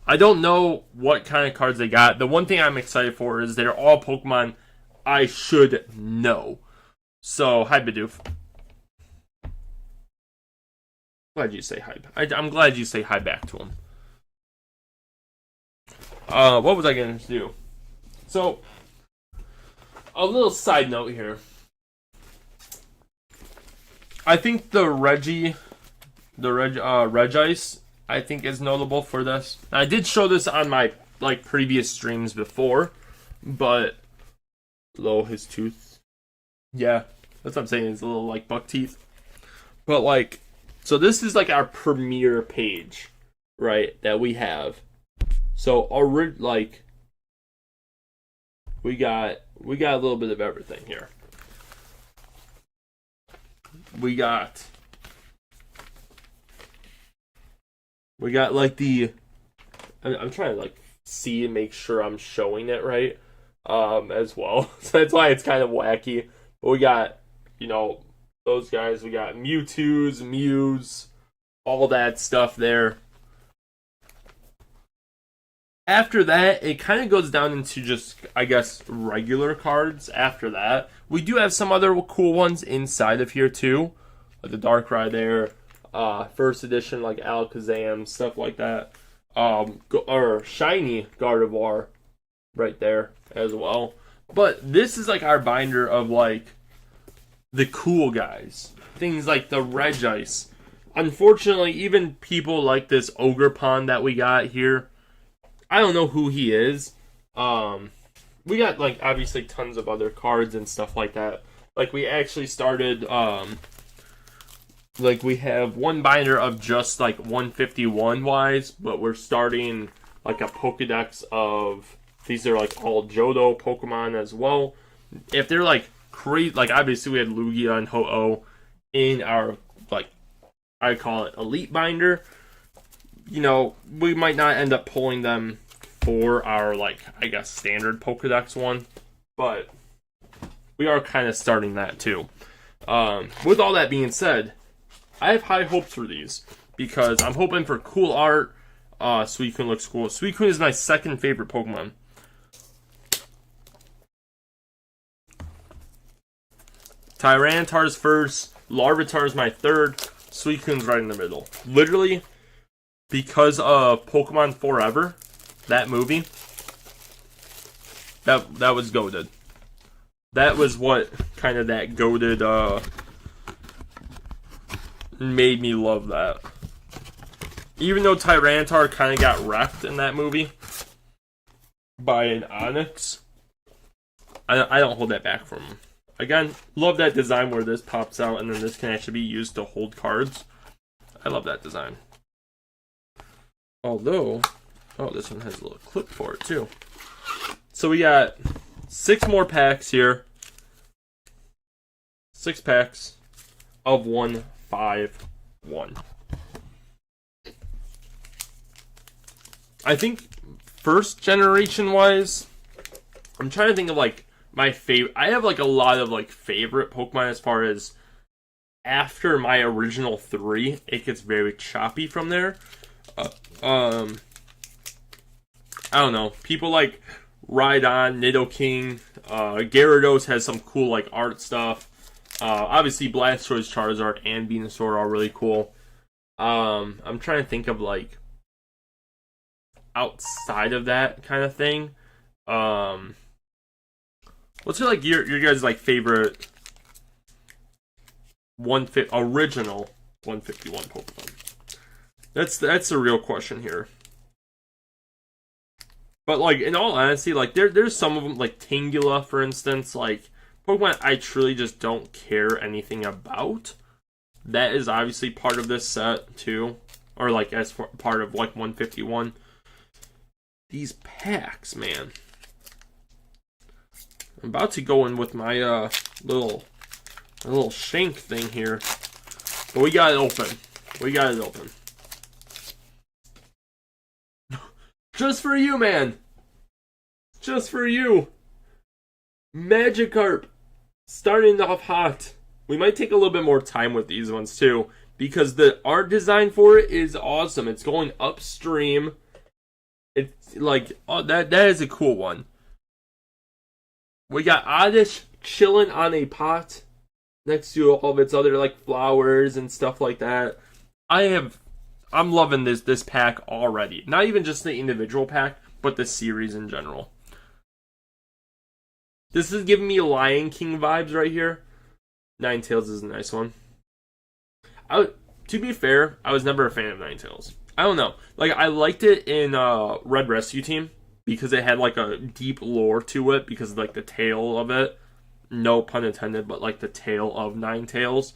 I don't know what kind of cards they got. The one thing I'm excited for is they're all Pokemon I should know. So, hi Bidoof. Glad you say hi. I'm glad you say hi back to him. What was I going to do? So, a little side note here. I think the Regice, I think is notable for this. I did show this on my previous streams before, but his tooth. Yeah, that's what I'm saying. It's a little buck teeth. But so this is our premiere page, right? That we have. So we got a little bit of everything here. We got the. I'm trying to see and make sure I'm showing it right, as well. So that's why it's kind of wacky. But we got, those guys. We got Mewtwo's, Mews, all that stuff there. After that, it kind of goes down into just, I guess, regular cards after that. We do have some other cool ones inside of here, too. Like the Darkrai there. First edition, Alakazam, stuff like that. Or shiny Gardevoir right there as well. But this is, our binder of, the cool guys. Things like the Regice. Unfortunately, even people like this Ogerpon that we got here, I don't know who he is. We got obviously tons of other cards and stuff like that. Like we actually started like we have one binder of just like 151 wise, but we're starting like a Pokedex of these are like all Johto Pokemon as well. If they're like crazy, like obviously we had Lugia and Ho-Oh in our like I call it elite binder. You know, we might not end up pulling them for our like I guess standard Pokedex one, but we are kind of starting that too. With all that being said, I have high hopes for these because I'm hoping for cool art. Suicune looks cool. Suicune is my second favorite Pokemon. Tyranitar's first. Larvitar's my third. Suicune's right in the middle. Literally, because of Pokemon Forever, that movie, that was goated. That was what kind of that goated made me love that. Even though Tyranitar kind of got wrecked in that movie by an Onix, I don't hold that back from him. Again, love that design where this pops out and then this can actually be used to hold cards. I love that design. Although, oh, this one has a little clip for it too. So we got 6 more packs here. 6 packs of 151. I think first generation wise, I'm trying to think of like my favorite. I have like a lot of like favorite Pokemon as far as after my original 3, it gets very choppy from there. I don't know. People like Rhydon, Nidoking, Gyarados has some cool like art stuff. Obviously Blastoise, Charizard, and Venusaur are really cool. I'm trying to think of like outside of that kind of thing. What's like your guys' like favorite original 151 Pokemon? That's the real question here. But like in all honesty, like there's some of them like Tingula, for instance, like Pokemon I truly just don't care anything about. That is obviously part of this set too, or like as part of like 151. These packs, man. I'm about to go in with my little shank thing here, but we got it open. We got it open. Just for you, man. Just for you. Magikarp. Starting off hot. We might take a little bit more time with these ones too, because the art design for it is awesome. It's going upstream. It's like, oh, that is a cool one. We got Oddish chilling on a pot next to all of its other like flowers and stuff like that. I'm loving this pack already. Not even just the individual pack, but the series in general. This is giving me Lion King vibes right here. Ninetales is a nice one. To be fair, I was never a fan of Ninetales. I don't know. Like, I liked it in Red Rescue Team because it had like a deep lore to it because of like the tale of it. No pun intended, but like the tale of Ninetales.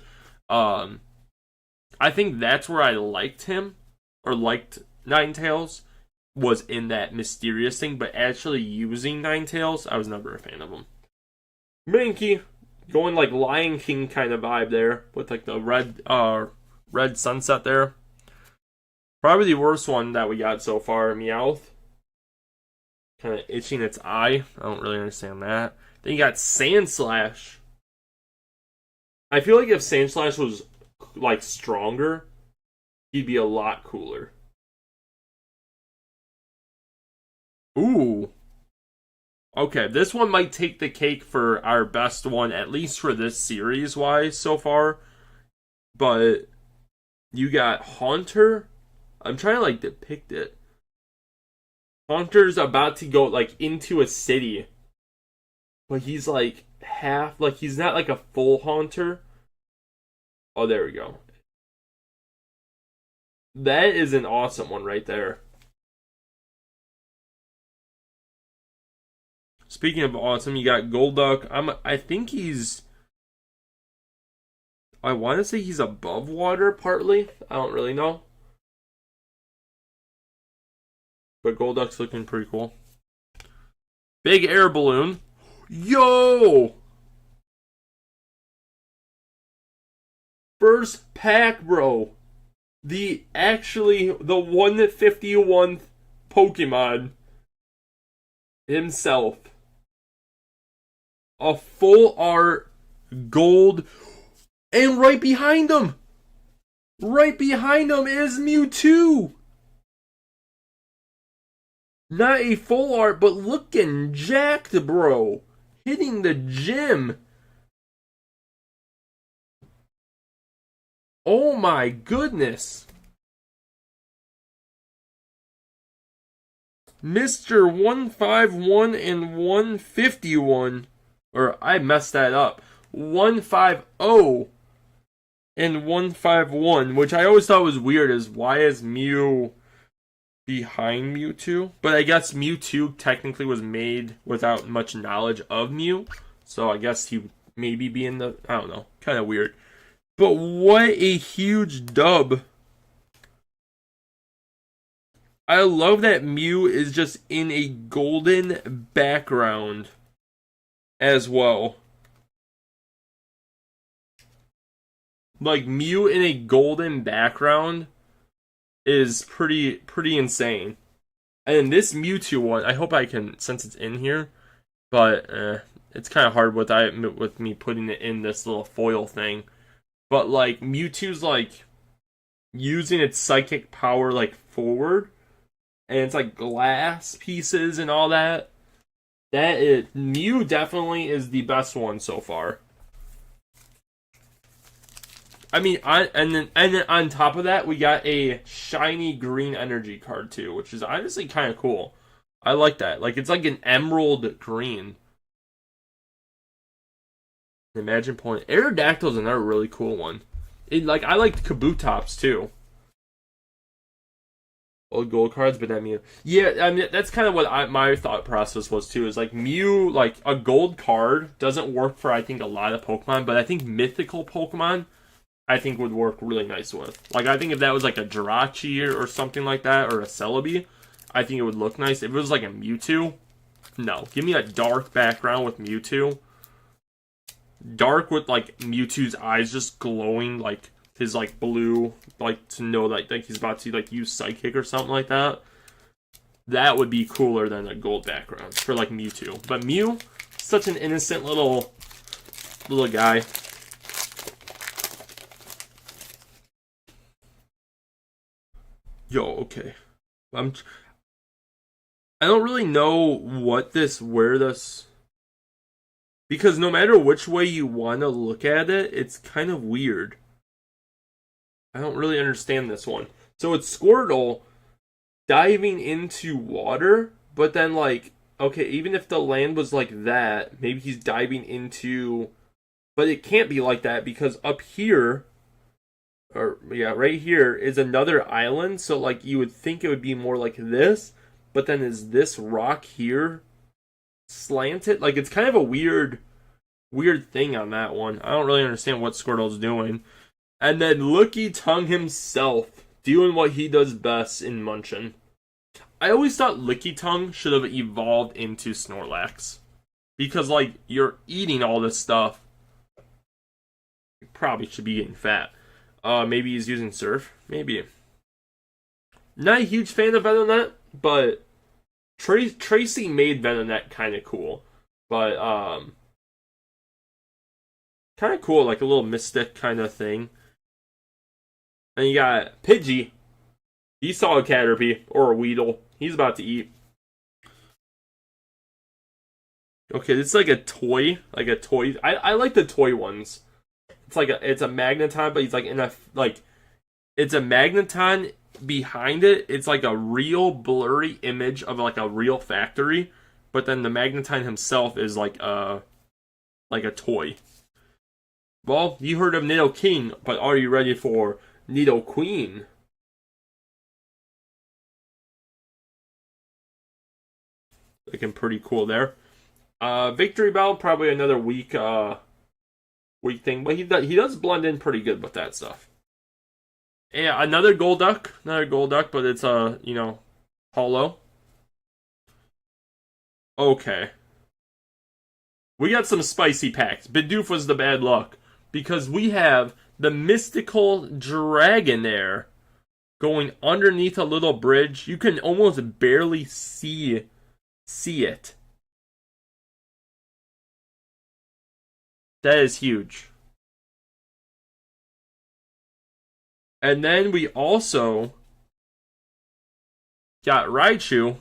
I think that's where I liked him, or liked Ninetales, was in that mysterious thing, but actually using Ninetales, I was never a fan of him. Minky, going like Lion King kind of vibe there, with like the red sunset there. Probably the worst one that we got so far, Meowth. Kind of itching its eye. I don't really understand that. Then you got Sandslash. I feel like if Sandslash was like stronger, he'd be a lot cooler. Ooh. Okay, this one might take the cake for our best one, at least for this series wise so far. But you got Haunter. I'm trying to like depict it. Haunter's about to go like into a city. But he's like half, like he's not like a full Haunter. Oh, there we go. That is an awesome one right there. Speaking of awesome, you got Golduck. I think he's I want to say he's above water partly. I don't really know. But Golduck's looking pretty cool. Big air balloon. Yo! First pack, bro. The 151th Pokemon himself. A full art gold. And right behind him is Mewtwo. Not a full art, but looking jacked, bro. Hitting the gym. Oh my goodness. Mr. 151 and 151. Or I messed that up. 150 and 151, which I always thought was weird, is why is Mew behind Mewtwo? But I guess Mewtwo technically was made without much knowledge of Mew, so I guess he maybe be in the, I don't know, kind of weird. But what a huge dub. I love that Mew is just in a golden background as well. Like, Mew in a golden background is pretty insane. And this Mewtwo one, I hope I can, since it's in here, but it's kind of hard with me putting it in this little foil thing. But like Mewtwo's like using its psychic power like forward, and it's like glass pieces and all that. Mew definitely is the best one so far. I mean, and then on top of that, we got a shiny green energy card too, which is honestly kind of cool. I like that. Like, it's like an emerald green. Imagine pulling Aerodactyl's another really cool one. I liked Kabutops too. Old gold cards, but that Mew. Yeah, I mean that's kind of what my thought process was too. Is like Mew, like a gold card doesn't work for I think a lot of Pokemon, but I think mythical Pokemon I think would work really nice with. Like, I think if that was like a Jirachi or something like that, or a Celebi, I think it would look nice. If it was like a Mewtwo, no. Give me a dark background with Mewtwo. Dark with like Mewtwo's eyes just glowing, like his like blue, like to know like he's about to like use Psychic or something like that. That would be cooler than a gold background for like Mewtwo. But Mew, such an innocent little guy. Yo, okay. I don't really know where this, because no matter which way you want to look at it, it's kind of weird. I don't really understand this one. So it's Squirtle diving into water, but then like, okay, even if the land was like that, maybe he's diving into, but it can't be like that because up here, or yeah, right here is another island. So like you would think it would be more like this, but then is this rock here slanted? Like it's kind of a weird thing on that one. I don't really understand what Squirtle's doing. And then Looky Tongue himself doing what he does best in Munchin. I always thought Licky Tongue should have evolved into Snorlax, because like you're eating all this stuff, you probably should be getting fat. Maybe he's using Surf. Maybe. Not a huge fan of Venonat, but Tracy made Venonat kind of cool. But kind of cool, like a little mystic kind of thing. And you got Pidgey. He saw a Caterpie or a Weedle. He's about to eat. Okay, this is like a toy. I like the toy ones. It's a Magneton, but he's like in a like it's a Magneton behind it. It's like a real blurry image of like a real factory, but then the Magneton himself is like a toy. Well, you heard of Nido King, but are you ready for Nido Queen? Looking pretty cool there. Victory Bell, probably another weak weak thing, but he does blend in pretty good with that stuff. Yeah, another Golduck, but it's hollow. Okay. We got some spicy packs. Bidoof was the bad luck. Because we have the mystical Dragonair going underneath a little bridge. You can almost barely see it. That is huge. And then we also got Raichu.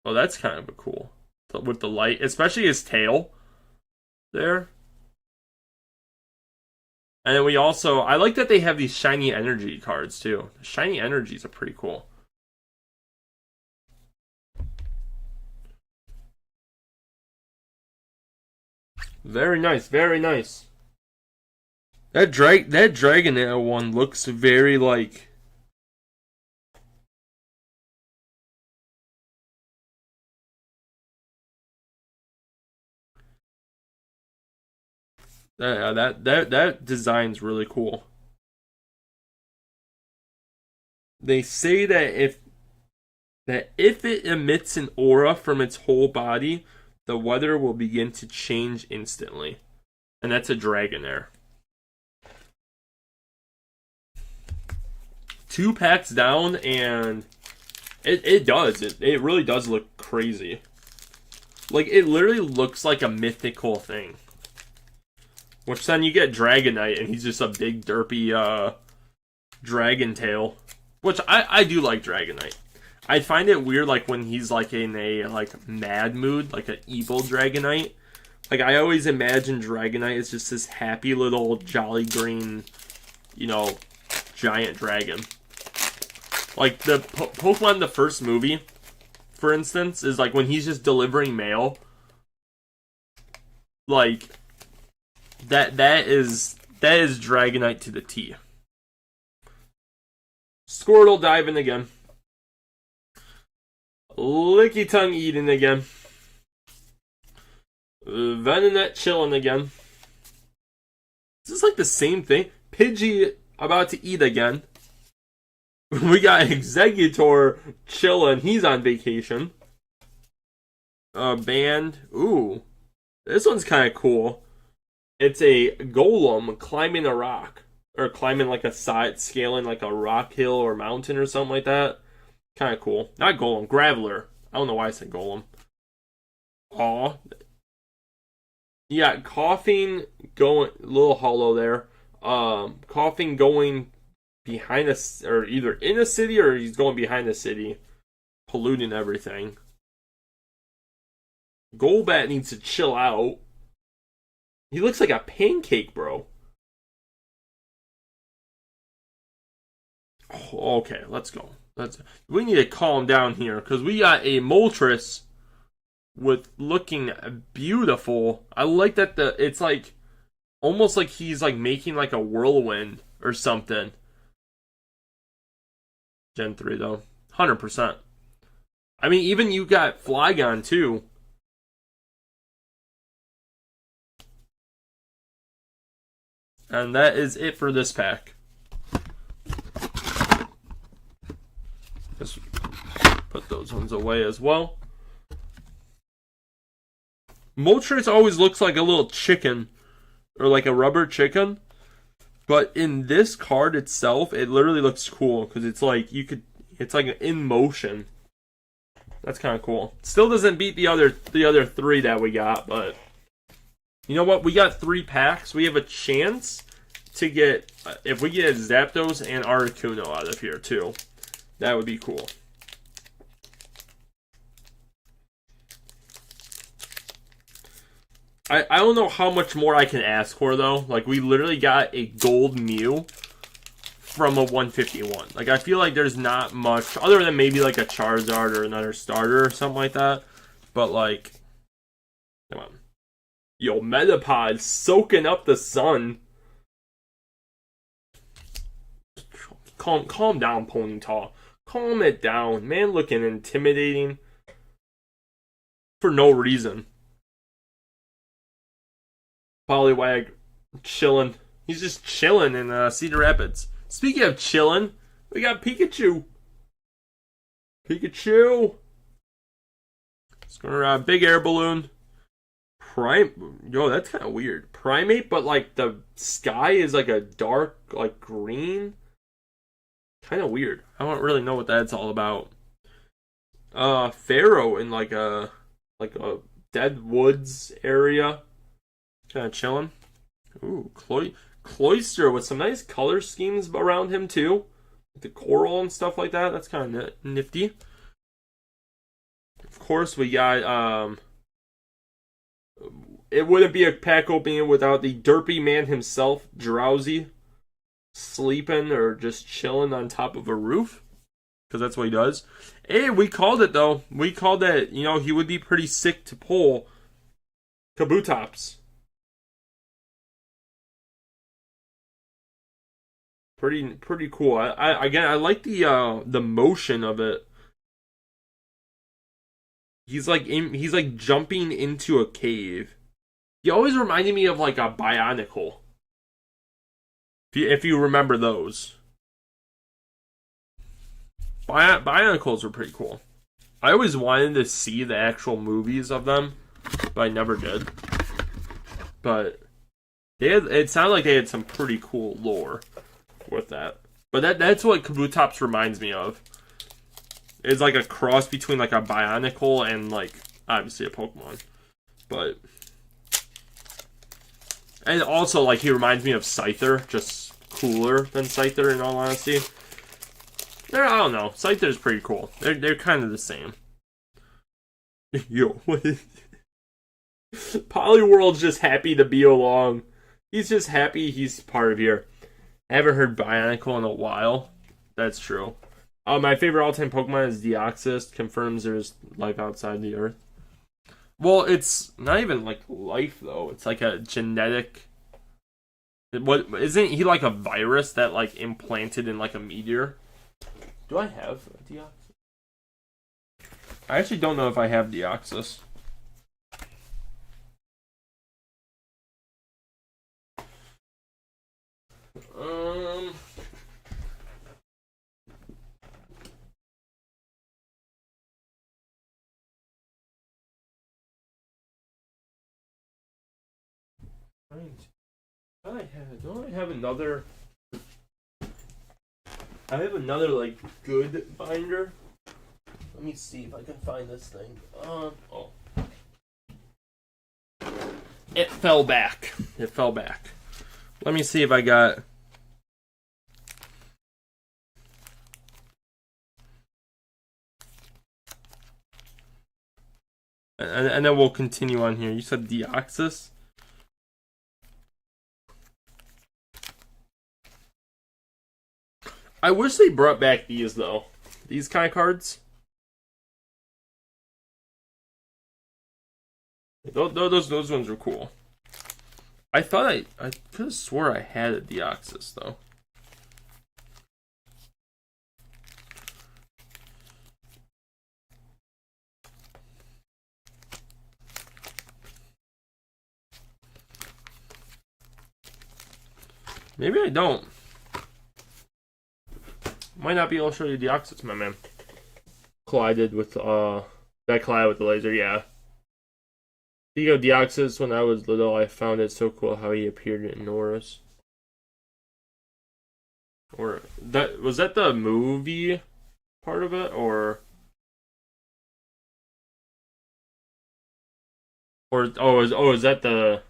Oh, that's kind of cool. With the light, especially his tail there. And then we also, I like that they have these shiny energy cards too. Shiny energies are pretty cool. Very nice, very nice. That Dragonair one looks very like that design's really cool. They say that if it emits an aura from its whole body, the weather will begin to change instantly. And that's a Dragonair. 2 packs down, and it does. It really does look crazy. Like, it literally looks like a mythical thing. Which then you get Dragonite, and he's just a big derpy dragon tail. Which I do like Dragonite. I find it weird, like, when he's, like, in a, like, mad mood, like an evil Dragonite. Like, I always imagine Dragonite as just this happy little jolly green, giant dragon. Like, the Pokemon, the first movie, for instance, is, like, when he's just delivering mail. Like, that is Dragonite to the T. Squirtle diving again. Licky Tongue eating again. Venonat chilling again. This is like the same thing. Pidgey about to eat again. We got Exeggutor chilling. He's on vacation. Band. Ooh. This one's kind of cool. It's a golem climbing a rock. Or climbing like a side, scaling like a rock hill or mountain or something like that. Kind of cool. Not golem, graveler. I don't know why I said golem. Aw. Yeah, coughing going a little hollow there. Coughing going behind us, or either in a city or he's going behind the city, polluting everything. Golbat needs to chill out. He looks like a pancake, bro. Oh, okay, let's go. We need to calm down here, because we got a Moltres with looking beautiful. I like that it's like almost like he's like making like a whirlwind or something. Gen 3 though. 100%. I mean, even you got Flygon too. And that is it for this pack. Just put those ones away as well. Moltres always looks like a little chicken, or like a rubber chicken, but in this card itself, it literally looks cool because it's like it's like in motion. That's kind of cool. Still doesn't beat the other 3 that we got, but you know what? We got 3 packs. We have a chance to get, if we get Zapdos and Articuno out of here too, that would be cool. I don't know how much more I can ask for, though. Like, we literally got a gold Mew from a 151. Like, I feel like there's not much, other than maybe, like, a Charizard or another starter or something like that. But, like, come on. Yo, Metapod soaking up the sun. Calm down, Ponyta. Calm it down. Man looking intimidating for no reason. Poliwag chilling. He's just chilling in Cedar Rapids. Speaking of chilling, we got Pikachu. Pikachu. It's going big air balloon. Yo, that's kind of weird. Primate, but like the sky is like a dark, like green. Kind of weird. I don't really know what that's all about. Pharaoh in like a dead woods area. Kind of chilling. Ooh, Cloyster with some nice color schemes around him too. The coral and stuff like that. That's kind of nifty. Of course, we got it wouldn't be a pack opening without the derpy man himself, Drowsy, sleeping or just chilling on top of a roof, because that's what he does. Hey, we called it though. We called that, you know, he would be pretty sick to pull Kabutops. Pretty cool. I like the motion of it. He's like jumping into a cave. He always reminded me of like a Bionicle. If you remember those. Bionicles were pretty cool. I always wanted to see the actual movies of them, but I never did. But it sounded like they had some pretty cool lore with that. But that's what Kabutops reminds me of. It's like a cross between like a Bionicle and like obviously a Pokemon. But and also like he reminds me of Scyther, just cooler than Scyther in all honesty. I don't know. Scyther's pretty cool. They're kind of the same. Yo, what is Poliwhirl's just happy to be along. He's just happy he's part of here. I haven't heard Bionicle in a while. That's true. My favorite all-time Pokemon is Deoxys. Confirms there's life outside the Earth. Well, it's not even like life though. It's like a genetic. What isn't he like a virus that like implanted in like a meteor? Do I have Deoxys? I actually don't know if I have Deoxys. Don't I have another? I have another like good binder. Let me see if I can find this thing. Oh. It fell back. Let me see if I got. And then we'll continue on here. You said Deoxys? I wish they brought back these though. These kind of cards. Those ones were cool. I thought I could have swore I had a Deoxys though. Maybe I don't. Might not be able to show you Deoxys, my man. Collided with that collided with the laser, yeah. Speaking of Deoxys, when I was little, I found it so cool how he appeared in Norris. Or that was that the movie part of it, or is that the,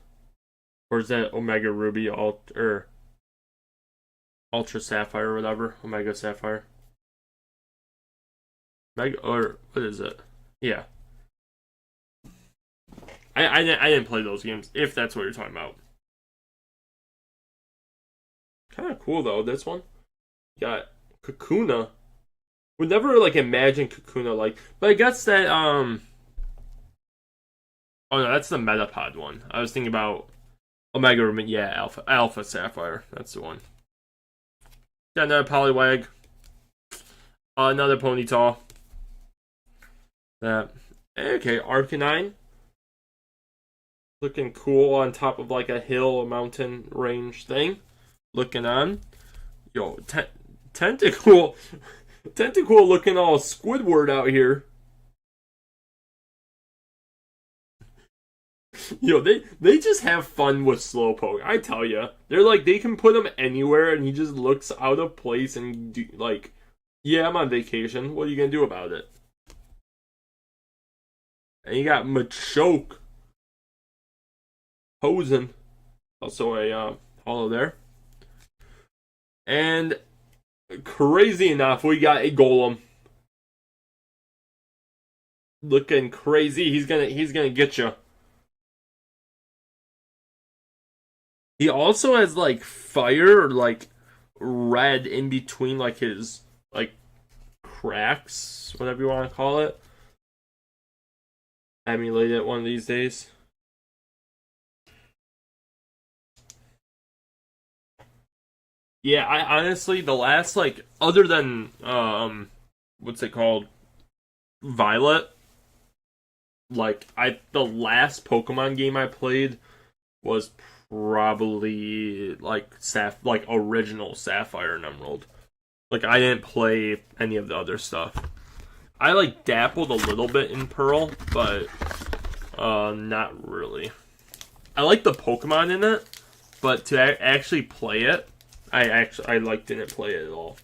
or is that Omega Ruby or Ultra Sapphire or whatever, Omega Sapphire, Mega, or what is it? Yeah. I didn't play those games, if that's what you're talking about. Kind of cool, though, this one. Got Kakuna. Would never, like, imagine Kakuna, like... But I guess that, Oh, no, that's the Metapod one. I was thinking about Omega, yeah, Alpha Sapphire. That's the one. Got another Poliwag. Another Ponyta. That. Okay, Arcanine. Looking cool on top of like a hill, a mountain range thing. Looking on. Yo, Tentacool. Tentacool looking all Squidward out here. Yo, they just have fun with Slowpoke. I tell ya, they're like they can put him anywhere, and he just looks out of place and like, yeah, I'm on vacation. What are you gonna do about it? And you got Machoke, Hosen, also a hollow there, and crazy enough, we got a Golem. Looking crazy. He's gonna get you. He also has like fire or like red in between like his like cracks, whatever you want to call it. Emulate it one of these days. Yeah, I honestly the last like other than what's it called? Violet. Like the last Pokemon game I played was probably like original Sapphire and Emerald. Like I didn't play any of the other stuff. I like dabbled a little bit in Pearl, but not really. I like the Pokemon in it, but to actually play it, I like didn't play it at all.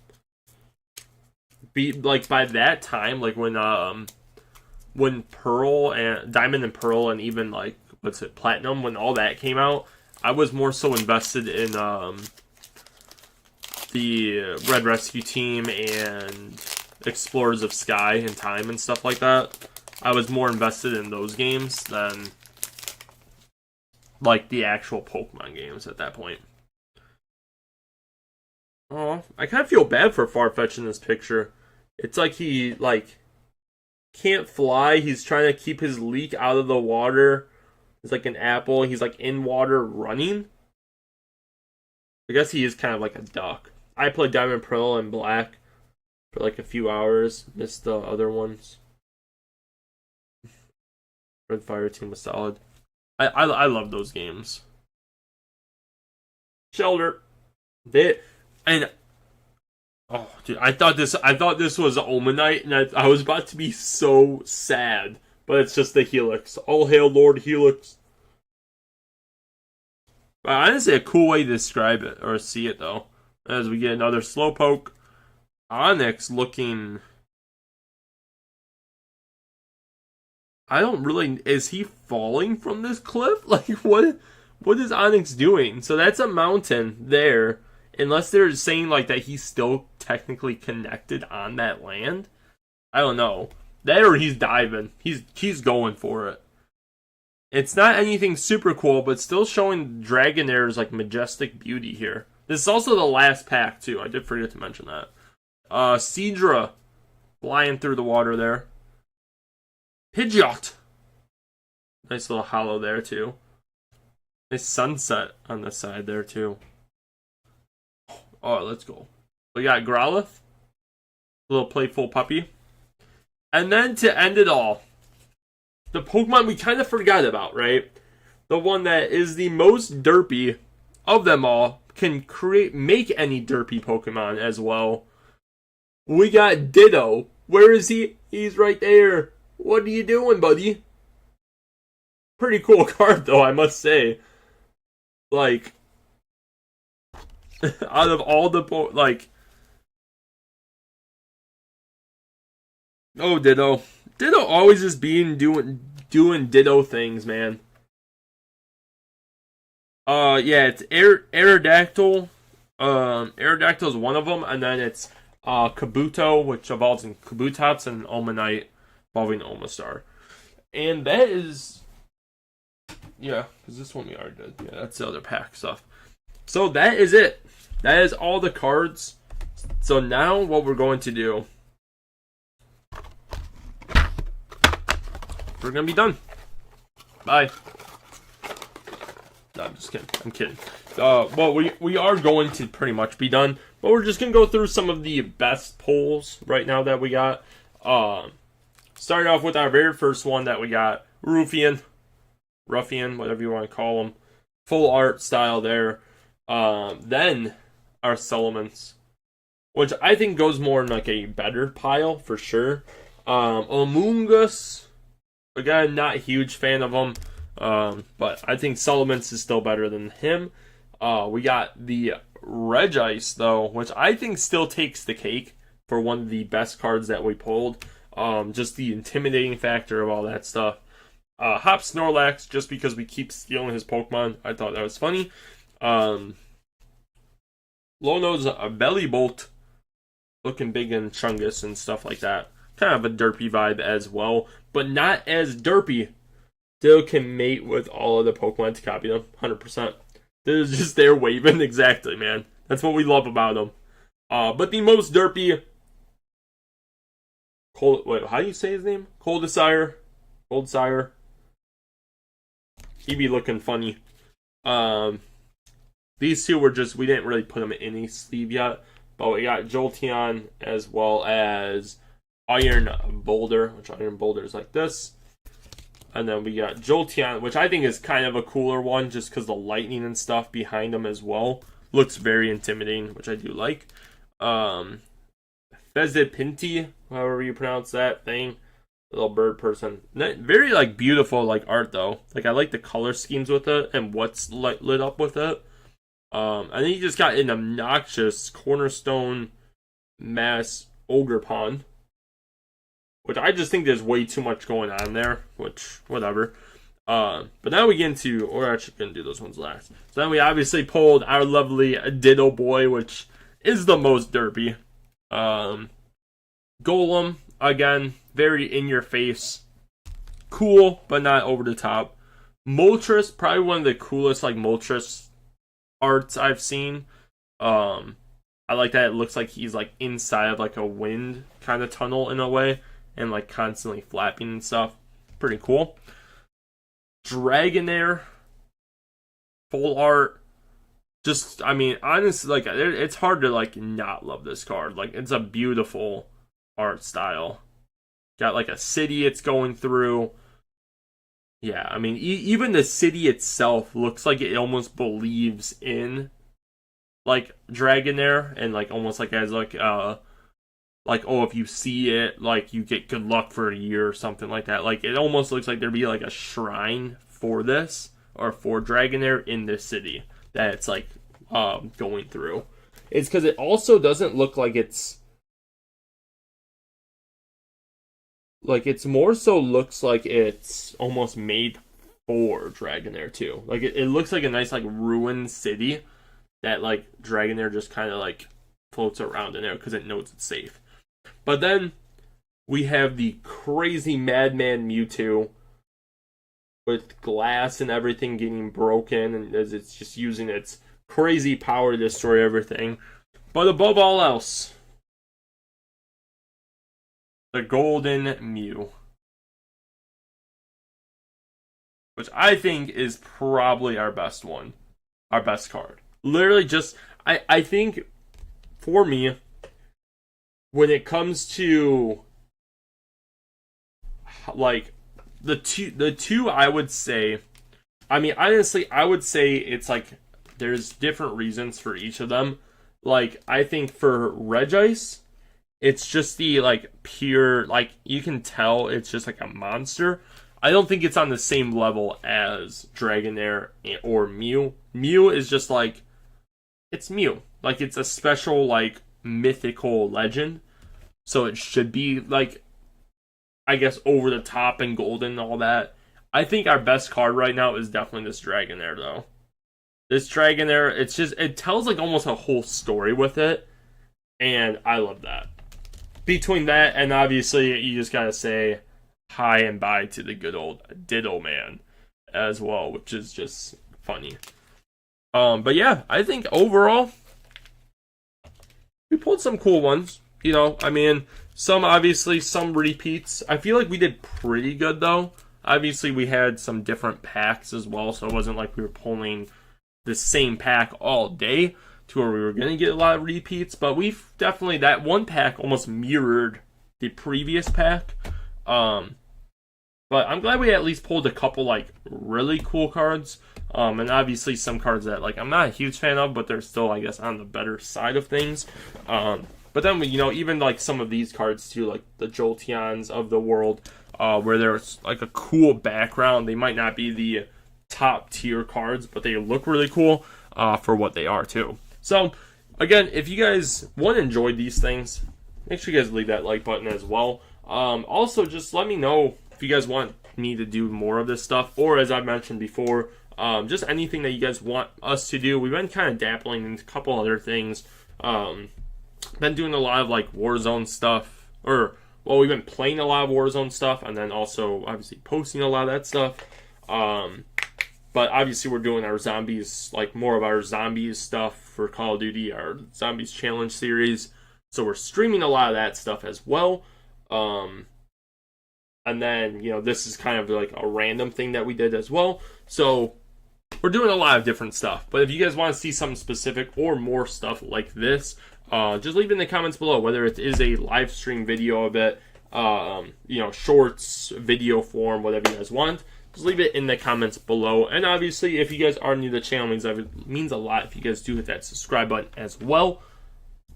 Like by that time, like when Pearl and Diamond and Pearl and even like what's it Platinum, when all that came out, I was more so invested in the Red Rescue Team and Explorers of Sky and Time and stuff like that. I was more invested in those games than like the actual Pokemon games at that point. Oh, I kind of feel bad for Farfetch in this picture. It's like he like can't fly. He's trying to keep his leak out of the water. It's like an apple. He's like in water running. I guess he is kind of like a duck. I played Diamond, Pearl, and Black for like a few hours. Missed the other ones. Red Fire Team was solid. I love those games. Shelter. And oh dude, I thought this was Omanite, and I was about to be so sad. But it's just the Helix. All hail Lord Helix. But honestly, a cool way to describe it or see it though. As we get another Slowpoke. Onyx looking. I don't really. Is he falling from this cliff? Like what is Onyx doing? So that's a mountain there. Unless they're saying like that he's still technically connected on that land. I don't know. That or he's diving. He's going for it. It's not anything super cool, but still showing Dragonair's like majestic beauty here. This is also the last pack too. I did forget to mention that. Seadra flying through the water there. Pidgeot. Nice little hollow there too. Nice sunset on the side there too. Oh, let's go. We got Growlithe. Little playful puppy. And then to end it all, the Pokemon we kind of forgot about, right? The one that is the most derpy of them all, can make any derpy Pokemon as well. We got Ditto. Where is he? He's right there. What are you doing, buddy? Pretty cool card, though, I must say. Like, out of all the oh, Ditto. Ditto always just doing Ditto things, man. Yeah, it's Aerodactyl. Aerodactyl is one of them, and then it's Kabuto, which evolves in Kabutops, and Omanite, evolving Omastar. And that is, yeah, because this one we already did. Yeah, that's the other pack stuff. So that is it. That is all the cards. So now what we're going to do, we're going to be done. Bye. No, I'm just kidding. I'm kidding. Well, we are going to pretty much be done, but we're just going to go through some of the best pulls right now that we got. Starting off with our very first one that we got, Ruffian. ruffian, whatever you want to call them. Full art style there. Then our Settlements, which I think goes more in like a better pile for sure. Among Us, again, not a huge fan of him, but I think Settlements is still better than him. We got the Regice though, which I think still takes the cake for one of the best cards that we pulled. Just the intimidating factor of all that stuff. Hop Snorlax, just because we keep stealing his Pokemon. I thought that was funny. Lono's Belly Bolt, looking big in Chungus and stuff like that. Kind of a derpy vibe as well, but not as derpy. Still can mate with all of the Pokemon to copy them, 100%. They're just there waving, exactly, man. That's what we love about them. But the most derpy... Wait, how do you say his name? Coldesire. He be looking funny. These two were just... We didn't really put them in any sleeve yet. But we got Jolteon as well as Iron Boulder, which Iron Boulder is like this. And then we got Jolteon, which I think is kind of a cooler one just because the lightning and stuff behind him as well. Looks very intimidating, which I do like. Fezipinti, however you pronounce that thing. Little bird person. Very like beautiful like art though. Like I like the color schemes with it and what's lit up with it. And then you just got an obnoxious Cornerstone Mass Ogerpon, which I just think there's way too much going on there, which, whatever. But now we get into, we're actually going to do those ones last. So then we obviously pulled our lovely Ditto Boy, which is the most derpy. Golem, again, very in your face. Cool, but not over the top. Moltres, probably one of the coolest, like, Moltres arts I've seen. I like that it looks like he's, like, inside of, like, a wind kind of tunnel in a way. And like constantly flapping and stuff. Pretty cool. Dragonair. Full art. Just, I mean, honestly, like, it's hard to, like, not love this card. Like, it's a beautiful art style. Got, like, a city it's going through. Yeah, I mean, even the city itself looks like it almost believes in, like, Dragonair. And, like, almost like as, like, oh, if you see it, like, you get good luck for a year or something like that. Like, it almost looks like there'd be, like, a shrine for this, or for Dragonair in this city that it's, like, going through. It's because it also doesn't look like it's... Like, it's more so looks like it's almost made for Dragonair, too. Like, it looks like a nice, like, ruined city that, like, Dragonair just kind of, like, floats around in there because it knows it's safe. But then we have the crazy Madman Mewtwo with glass and everything getting broken, and as it's just using its crazy power to destroy everything. But above all else, the Golden Mew, which I think is probably our best one, our best card. Literally just, I think, for me, when it comes to, like, the two I would say, I mean, honestly, I would say it's, like, there's different reasons for each of them. Like, I think for Regice, it's just the, like, pure, like, you can tell it's just, like, a monster. I don't think it's on the same level as Dragonair or Mew. Mew is just, like, it's Mew. Like, it's a special, like, mythical legend, so it should be, like, I guess over the top and golden and all that. I think our best card right now is definitely this Dragonair, though. This Dragonair, it's just, it tells, like, almost a whole story with it, and I love that. Between that and obviously you just gotta say hi and bye to the good old Ditto Man as well, which is just funny. But yeah, I think overall we pulled some cool ones. You know, I mean, some repeats. I feel like we did pretty good, though. Obviously, we had some different packs as well, so it wasn't like we were pulling the same pack all day to where we were going to get a lot of repeats. But we've definitely, that one pack almost mirrored the previous pack. But I'm glad we at least pulled a couple like really cool cards. And obviously some cards that like I'm not a huge fan of, but they're still, I guess, on the better side of things. But then, you know, even like some of these cards too, like the Jolteons of the world, where there's like a cool background. They might not be the top tier cards, but they look really cool for what they are too. So again, if you guys want to enjoy these things, make sure you guys leave that like button as well. Also, just let me know if you guys want me to do more of this stuff, or as I mentioned before, just anything that you guys want us to do. We've been kind of dabbling in a couple other things. Been doing a lot of like Warzone stuff, or well, we've been playing a lot of Warzone stuff, and then also obviously posting a lot of that stuff. But obviously we're doing our zombies, like more of our zombies stuff for Call of Duty, our Zombies Challenge series. So we're streaming a lot of that stuff as well. And then, you know, this is kind of like a random thing that we did as well. So we're doing a lot of different stuff. But if you guys want to see something specific or more stuff like this, just leave it in the comments below, whether it is a live stream video of it, you know, shorts, video form, whatever you guys want. Just leave it in the comments below. And obviously, if you guys are new to the channel, it means a lot if you guys do hit that subscribe button as well.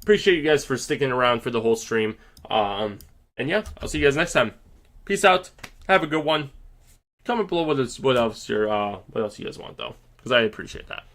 Appreciate you guys for sticking around for the whole stream. And yeah, I'll see you guys next time. Peace out. Have a good one. Comment below what else you guys want though, because I appreciate that.